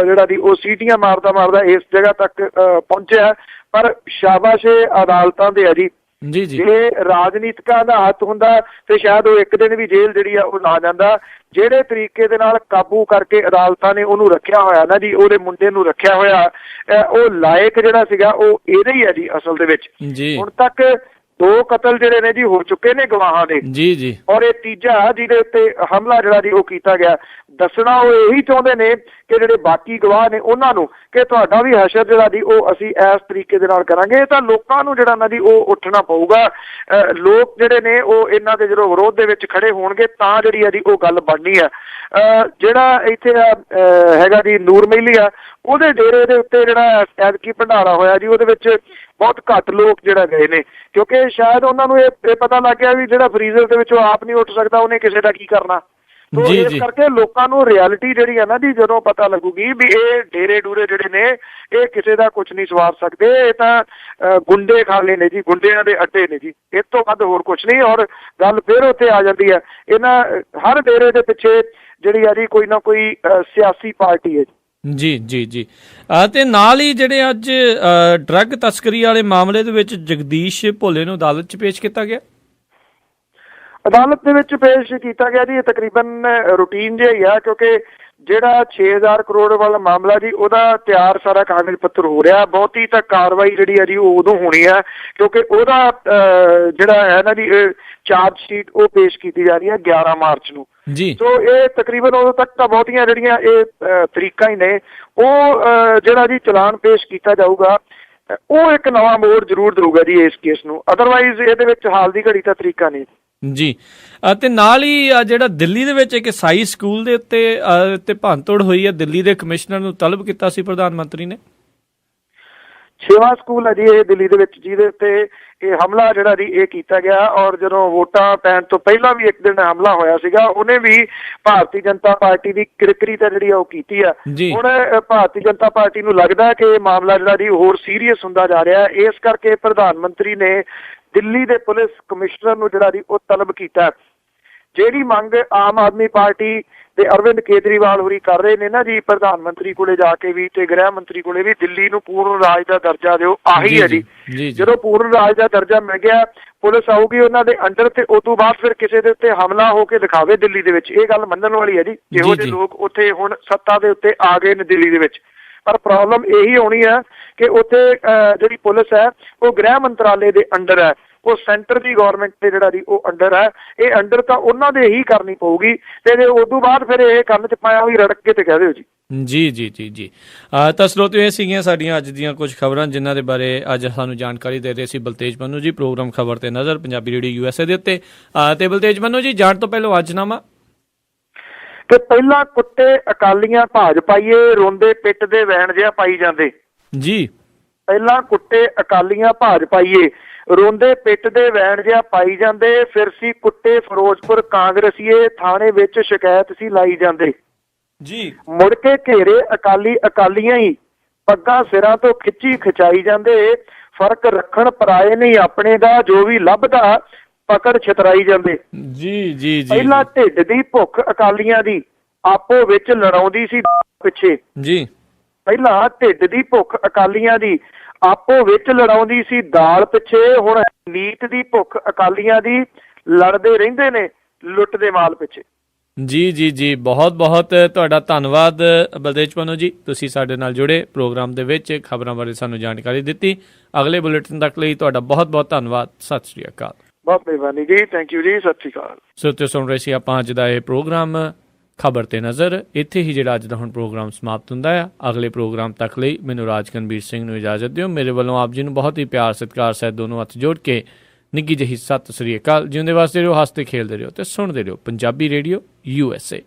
ਜਿਹੜਾ ਦੀ ਉਹ ਸੀਟੀਆਂ ਮਾਰਦਾ ਇਸ ਜਗ੍ਹਾ ਤੱਕ ਪਹੁੰਚਿਆ। ਪਰ ਸ਼ਾਬਾਸ਼ ਅਦਾਲਤਾਂ ਦੇ ਆ ਜੀ। ਜੇ ਰਾਜਨੀਤਿਕਾਂ ਦਾ ਹੱਥ ਹੁੰਦਾ ਤੇ ਸ਼ਾਇਦ ਉਹ ਇੱਕ ਦਿਨ ਵੀ ਜੇਲ੍ਹ ਜਿਹੜੀ ਆ ਉਹ ਨਾ ਜਾਂਦਾ। ਜਿਹੜੇ ਤਰੀਕੇ ਦੇ ਨਾਲ ਕਾਬੂ ਕਰਕੇ ਅਦਾਲਤਾਂ ਨੇ ਉਹਨੂੰ ਰੱਖਿਆ ਹੋਇਆ ਨਾ ਜੀ, ਉਹਦੇ ਮੁੰਡੇ ਨੂੰ ਰੱਖਿਆ ਹੋਇਆ, ਉਹ ਲਾਇਕ ਜਿਹੜਾ ਸੀਗਾ ਉਹ ਇਹਦੇ ਹੀ ਆ ਜੀ ਅਸਲ ਦੇ ਵਿੱਚ। ਹੁਣ ਤੱਕ 2 ਕਤਲ ਜਿਹੜੇ ਨੇ ਜੀ ਹੋ ਚੁੱਕੇ ਨੇ ਗਵਾਹਾਂ ਦੇ, ਔਰ ਇਹ ਤੀਜਾ ਜਿਹਦੇ ਉੱਤੇ ਹਮਲਾ ਜਿਹੜਾ ਜੀ ਉਹ ਕੀਤਾ ਗਿਆ। ਦੱਸਣਾ ਉਹ ਇਹੀ ਚਾਹੁੰਦੇ ਨੇ ਕਿ ਜਿਹੜੇ ਬਾਕੀ ਗਵਾਹ ਨੇ ਉਹਨਾਂ ਨੂੰ ਕਿ ਤੁਹਾਡਾ ਵੀ ਹਸ਼ਰ ਜਿਹੜਾ ਜੀ ਉਹ ਅਸੀਂ ਇਸ ਤਰੀਕੇ ਦੇ ਨਾਲ ਕਰਾਂਗੇ। ਇਹ ਤਾਂ ਲੋਕਾਂ ਨੂੰ ਜਿਹੜਾ ਨਾ ਜੀ ਉਹ ਉੱਠਣਾ ਪਊਗਾ। ਲੋਕ ਜਿਹੜੇ ਨੇ ਉਹ ਇਹਨਾਂ ਦੇ ਜਦੋਂ ਵਿਰੋਧ ਦੇ ਵਿੱਚ ਖੜੇ ਹੋਣਗੇ ਤਾਂ ਜਿਹੜੀ ਆ ਜੀ ਉਹ ਗੱਲ ਬਣਨੀ ਆ। ਜਿਹੜਾ ਇੱਥੇ ਹੈਗਾ ਜੀ ਨੂਰ ਮਹਿਲੀ ਆ, ਉਹਦੇ ਡੇਰੇ ਦੇ ਉੱਤੇ ਜਿਹੜਾ ਐਤਕੀ ਭੰਡਾਰਾ ਹੋਇਆ ਜੀ, ਉਹਦੇ ਵਿੱਚ ਬਹੁਤ ਘੱਟ ਲੋਕ ਜਿਹੜਾ ਗਏ ਨੇ, ਕਿਉਂਕਿ ਸ਼ਾਇਦ ਉਹਨਾਂ ਨੂੰ ਇਹ ਪਤਾ ਲੱਗ ਗਿਆ ਵੀ ਜਿਹੜਾ ਫਰੀਜ਼ਰ ਦੇ ਵਿੱਚੋਂ ਆਪ ਨਹੀਂ ਉੱਠ ਸਕਦਾ ਉਹਨੇ ਕਿਸੇ ਦਾ ਕੀ ਕਰਨਾ। ਇਸ ਕਰਕੇ ਲੋਕਾਂ ਨੂੰ ਰਿਐਲਿਟੀ ਜਿਹੜੀ ਹੈ ਨਾ ਜੀ ਜਦੋਂ ਪਤਾ ਲੱਗੂਗੀ ਵੀ ਇਹ ਡੇਰੇ ਡੂਰੇ ਜਿਹੜੇ ਨੇ ਇਹ ਕਿਸੇ ਦਾ ਕੁਝ ਨਹੀਂ ਸਵਾਰ ਸਕਦੇ, ਇਹ ਤਾਂ ਗੁੰਡੇ ਖਾਲੇ ਨੇ ਜੀ, ਗੁੰਡਿਆਂ ਦੇ ਅੱਡੇ ਨੇ ਜੀ, ਇਸ ਤੋਂ ਵੱਧ ਹੋਰ ਕੁਝ ਨਹੀਂ। ਔਰ ਗੱਲ ਫਿਰ ਉੱਥੇ ਆ ਜਾਂਦੀ ਹੈ, ਇਹਨਾਂ ਹਰ ਡੇਰੇ ਦੇ ਪਿੱਛੇ ਜਿਹੜੀ ਆ ਜੀ ਕੋਈ ਨਾ ਕੋਈ ਸਿਆਸੀ ਪਾਰਟੀ ਹੈ ਜੀ। ਤੇ ਨਾਲ ਹੀ ਜਿਹੜੇ ਅੱਜ ਡਰੱਗ ਤਸਕਰੀ ਵਾਲੇ ਮਾਮਲੇ ਦੇ ਵਿੱਚ ਜਗਦੀਸ਼ ਭੋਲੇ ਨੂੰ ਅਦਾਲਤ 'ਚ ਪੇਸ਼ ਕੀਤਾ ਗਿਆ। ਅਦਾਲਤ ਦੇ ਵਿੱਚ ਪੇਸ਼ ਕੀਤਾ ਗਿਆ ਜੀ। ਇਹ ਤਕਰੀਬਨ ਰੂਟੀਨ ਜਿਹਾ ਹੀ ਆ, ਕਿਉਂਕਿ ਜਿਹੜਾ 6000 ਕਰੋੜ ਵਾਲਾ ਮਾਮਲਾ ਜੀ ਉਹਦਾ ਤਿਆਰ ਸਾਰਾ ਕਾਗਜ਼ ਪੱਤਰ ਹੋ ਰਿਹਾ। ਬਹੁਤੀ ਤਾਂ ਕਾਰਵਾਈ ਜਿਹੜੀ ਆ ਜੀ ਉਹ ਉਦੋਂ ਹੋਣੀ ਆ ਕਿਉਂਕਿ ਉਹਦਾ ਜਿਹੜਾ ਹੈ ਨਾ ਜੀ ਚਾਰਜ ਸ਼ੀਟ ਉਹ ਪੇਸ਼ ਕੀਤੀ ਜਾ ਰਹੀ ਹੈ 11 ਮਾਰਚ ਨੂੰ ਜੀ। ਸੋ ਇਹ ਤਕਰੀਬਨ ਉਦੋਂ ਤੱਕ ਤਾਂ ਬਹੁਤੀਆਂ ਜਿਹੜੀਆਂ ਇਹ ਤਰੀਕਾਂ ਹੀ ਨੇ ਉਹ ਜਿਹੜਾ ਜੀ ਚਲਾਨ ਪੇਸ਼ ਕੀਤਾ ਜਾਊਗਾ ਉਹ ਇੱਕ ਨਵਾਂ ਮੋੜ ਜ਼ਰੂਰ ਦਊਗਾ ਜੀ ਇਸ ਕੇਸ ਨੂੰ। ਅਦਰਵਾਈਜ਼ ਇਹਦੇ ਵਿੱਚ ਹਾਲ ਦੀ ਘੜੀ ਤਾਂ ਤਰੀਕਾ ਨਹੀਂ ਜੀ। ਅਤੇ ਨਾਲ ਹੀ ਜਿਹੜਾ ਦਿੱਲੀ ਦੇ ਵਿੱਚ ਇੱਕ ਈਸਾਈ ਸਕੂਲ ਦੇ ਉੱਤੇ ਭੰਨਤੋੜ ਹੋਈ ਹੈ, ਦਿੱਲੀ ਦੇ ਕਮਿਸ਼ਨਰ ਨੂੰ ਤਲਬ ਕੀਤਾ ਸੀ ਪ੍ਰਧਾਨ ਮੰਤਰੀ ਨੇ। 6ਵਾਂ ਸਕੂਲ ਹੈ ਜੀ ਇਹ ਦਿੱਲੀ ਦੇ ਵਿੱਚ ਜਿਹਦੇ ਉੱਤੇ ਇਹ ਹਮਲਾ ਜਿਹੜਾ ਜੀ ਇਹ ਕੀਤਾ ਗਿਆ। ਔਰ ਜਦੋਂ ਵੋਟਾਂ ਪੈਣ ਤੋਂ ਪਹਿਲਾਂ ਵੀ ਇੱਕ ਦਿਨ ਹਮਲਾ ਹੋਇਆ ਸੀਗਾ, ਉਹਨੇ ਵੀ ਭਾਰਤੀ ਜਨਤਾ ਪਾਰਟੀ ਦੀ ਕਿਰਕਰੀ ਤਾਂ ਜਿਹੜੀ ਆ ਉਹ ਕੀਤੀ ਆ। ਹੁਣ ਭਾਰਤੀ ਜਨਤਾ ਪਾਰਟੀ ਨੂੰ ਲੱਗਦਾ ਕਿ ਇਹ ਮਾਮਲਾ ਜਿਹੜਾ ਜੀ ਹੋਰ ਸੀਰੀਅਸ ਹੁੰਦਾ ਜਾ ਰਿਹਾ, ਇਸ ਕਰਕੇ ਪ੍ਰਧਾਨ ਮੰਤਰੀ ਨੇ ਦਿੱਲੀ ਦੇ ਪੁਲਿਸ ਕਮਿਸ਼ਨਰ ਨੂੰ ਜਿਹੜਾ ਜੀ ਉਹ ਤਲਬ ਕੀਤਾ। ਜਿਹੜੀ ਮੰਗ ਆਮ ਆਦਮੀ ਪਾਰਟੀ ਤੇ ਅਰਵਿੰਦ ਕੇਜਰੀਵਾਲ ਹੋਰੀ ਕਰ ਰਹੇ ਨੇ ਨਾ ਜੀ ਪ੍ਰਧਾਨ ਮੰਤਰੀ ਕੋਲੇ ਜਾ ਕੇ ਵੀ ਤੇ ਗ੍ਰਹਿ ਮੰਤਰੀ ਕੋਲੇ ਵੀ, ਦਿੱਲੀ ਨੂੰ ਪੂਰਨ ਰਾਜ ਦਾ ਦਰਜਾ ਦਿਓ, ਆਹੀ ਹੈ ਜੀ। ਜਦੋਂ ਪੂਰਨ ਰਾਜ ਦਾ ਦਰਜਾ ਮਿਲ ਗਿਆ ਪੁਲਿਸ ਆਊਗੀ ਉਹਨਾਂ ਦੇ ਅੰਡਰ ਤੇ ਉਸ ਤੋਂ ਬਾਅਦ ਫਿਰ ਕਿਸੇ ਦੇ ਉੱਤੇ ਹਮਲਾ ਹੋ ਕੇ ਦਿਖਾਵੇ ਦਿੱਲੀ ਦੇ ਵਿੱਚ, ਇਹ ਗੱਲ ਮੰਨਣ ਵਾਲੀ ਹੈ ਜੀ। ਇਹੋ ਜਿਹੇ ਲੋਕ ਉੱਥੇ ਹੁਣ ਸੱਤਾ ਦੇ ਉੱਤੇ ਆ ਗਏ ਨੇ ਦਿੱਲੀ ਦੇ ਵਿੱਚ। ਪਰ ਪ੍ਰੋਬਲਮ ਇਹੀ ਹੋਣੀ ਹੈ ਕਿ ਉੱਥੇ ਜਿਹੜੀ ਪੁਲਿਸ ਹੈ ਉਹ ਗ੍ਰਹਿ ਮੰਤਰਾਲੇ ਦੇ ਅੰਡਰ ਹੈ, ਉਹ ਸੈਂਟਰ ਦੀ ਗਵਰਨਮੈਂਟ ਦੇ ਜਿਹੜਾ ਜੀ ਉਹ ਅੰਡਰ ਹੈ। ਇਹ ਅੰਡਰ ਤਾਂ ਉਹਨਾਂ ਦੇ ਹੀ ਕਰਨੀ ਪਊਗੀ, ਤੇ ਜੇ ਉਦੋਂ ਬਾਅਦ ਫਿਰ ਇਹ ਕੰਨ 'ਚ ਪਾਇਆ ਵੀ ਰੜਕ ਕੇ ਤੇ ਕਹਿ ਦਿਓ ਜੀ। ਜੀ ਜੀ ਜੀ ਜੀ ਤਾਂ ਸਰੋਤਿਓ, ਇਹ ਸੀਗੀਆਂ ਸਾਡੀਆਂ ਅੱਜ ਦੀਆਂ ਕੁਝ ਖਬਰਾਂ ਜਿਨ੍ਹਾਂ ਦੇ ਬਾਰੇ ਅੱਜ ਸਾਨੂੰ ਜਾਣਕਾਰੀ ਦੇ ਰਹੇ ਸੀ ਬਲਤੇਜ ਪੰਨੂ ਜੀ, ਪ੍ਰੋਗਰਾਮ ਖਬਰ ਤੇ ਨਜ਼ਰ ਪੰਜਾਬੀ ਰੇਡੀਓ USA ਦੇ ਉੱਤੇ। ਤੇ ਬਲਤੇਜ ਪੰਨੂ ਜੀ, ਜਾਣ ਤੋਂ ਪਹਿਲਾਂ ਅੱਜਨਾਮਾ ਕਿ ਪਹਿਲਾਂ ਕੁੱਟੇ ਅਕਾਲੀਆਂ ਭਾਜ ਪਾਈਏ, ਰੋਂਦੇ ਪਿੱਟ ਦੇ ਵੈਣ ਜਿਹਾ ਪਾਈ ਜਾਂਦੇ ਜੀ। ਪਹਿਲਾਂ ਕੁੱਟੇ ਅਕਾਲੀਆਂ ਭਾਜ ਪਾਈਏ, ਰੋਂਦੇ ਪਿੱਟ ਦੇ ਵੈਣ ਜਿਹਾ ਪਾਈ ਜਾਂਦੇ, ਫਿਰ ਸੀ ਕੁੱਟੇ ਫਿਰੋਜ਼ਪੁਰ ਕਾਂਗਰਸੀਏ, ਥਾਣੇ ਵਿੱਚ ਸ਼ਿਕਾਇਤ ਸੀ ਲਾਈ ਜਾਂਦੇ ਜੀ। ਮੁੜ ਕੇ ਘੇਰੇ ਅਕਾਲੀਆਂ ਹੀ, ਪੱਗਾਂ ਸਿਰਾਂ ਤੋਂ ਖਿੱਚੀ ਖਿਚਾਈ ਜਾਂਦੇ, ਫਰਕ ਰੱਖਣ ਪਰਾਏ ਨਹੀਂ ਆਪਣੇ ਦਾ, ਜੋ ਵੀ ਲੱਭਦਾ ਪਕੜ ਛਤਰਾਈ ਜਾਂਦੇ ਜੀ ਜੀ ਜੀ। ਪਹਿਲਾਂ ਢਿੱਡ ਦੀ ਭੁੱਖ ਅਕਾਲੀਆਂ ਦੀ ਆਪੋ ਵਿੱਚ ਲੜਾਉਂਦੀ ਸੀ ਪਿੱਛੇ ਜੀ। ਪਹਿਲਾਂ ਢਿੱਡ ਦੀ ਭੁੱਖ ਅਕਾਲੀਆਂ ਦੀ ਆਪੋ ਵਿੱਚ ਲੜਾਉਂਦੀ ਸੀ ਦਾਲ ਪਿੱਛੇ, ਹੁਣ ਨੀਤ ਦੀ ਭੁੱਖ ਅਕਾਲੀਆਂ ਦੀ ਲੜਦੇ ਰਹਿੰਦੇ ਨੇ ਲੁੱਟ ਦੇ ਮਾਲ ਪਿੱਛੇ। ਜੀ ਜੀ ਜੀ, ਬਹੁਤ ਬਹੁਤ ਤੁਹਾਡਾ ਧੰਨਵਾਦ ਬਲਤੇਜ ਪੰਨੂ ਜੀ, ਤੁਸੀਂ ਸਾਡੇ ਨਾਲ ਜੁੜੇ ਪ੍ਰੋਗਰਾਮ ਦੇ ਵਿੱਚ ਖਬਰਾਂ ਬਾਰੇ ਸਾਨੂੰ ਜਾਣਕਾਰੀ ਦਿੱਤੀ। ਅਗਲੇ ਬੁਲੇਟਿਨ ਤੱਕ ਲਈ ਤੁਹਾਡਾ ਬਹੁਤ ਬਹੁਤ ਧੰਨਵਾਦ। ਸਤਿ ਸ਼੍ਰੀ ਅਕਾਲ। ਬਹੁਤ ਮਿਹਰਬਾਨੀ ਜੀ, ਥੈਂਕ ਯੂ ਜੀ, ਸਤਿ ਸ਼੍ਰੀ ਅਕਾਲ। ਸੋ ਸੁਣ ਰਹੇ ਸੀ ਆਪਾਂ ਅੱਜ ਦਾ ਇਹ ਪ੍ਰੋਗਰਾਮ ਖਬਰ ਤੇ ਨਜ਼ਰ। ਇੱਥੇ ਹੀ ਜਿਹੜਾ ਅੱਜ ਦਾ ਹੁਣ ਪ੍ਰੋਗਰਾਮ ਸਮਾਪਤ ਹੁੰਦਾ ਹੈ। ਅਗਲੇ ਪ੍ਰੋਗਰਾਮ ਤੱਕ ਲਈ ਮੈਨੂੰ ਰਾਜਕਨਵੀਰ ਸਿੰਘ ਨੂੰ ਇਜਾਜ਼ਤ ਦਿਓ। ਮੇਰੇ ਵੱਲੋਂ ਆਪ ਜੀ ਨੂੰ ਬਹੁਤ ਹੀ ਪਿਆਰ ਸਤਿਕਾਰ ਸਹਿਤ ਦੋਨੋਂ ਹੱਥ ਜੋੜ ਕੇ ਨਿੱਘੀ ਜਿਹੀ ਸਤਿ ਸ੍ਰੀ ਅਕਾਲ। ਜਿਉਂਦੇ ਵਾਸਤੇ ਰਹੋ, ਹੱਸਦੇ ਖੇਲਦੇ ਰਹੋ ਤੇ ਸੁਣਦੇ ਰਹੋ ਪੰਜਾਬੀ ਰੇਡੀਓ USA।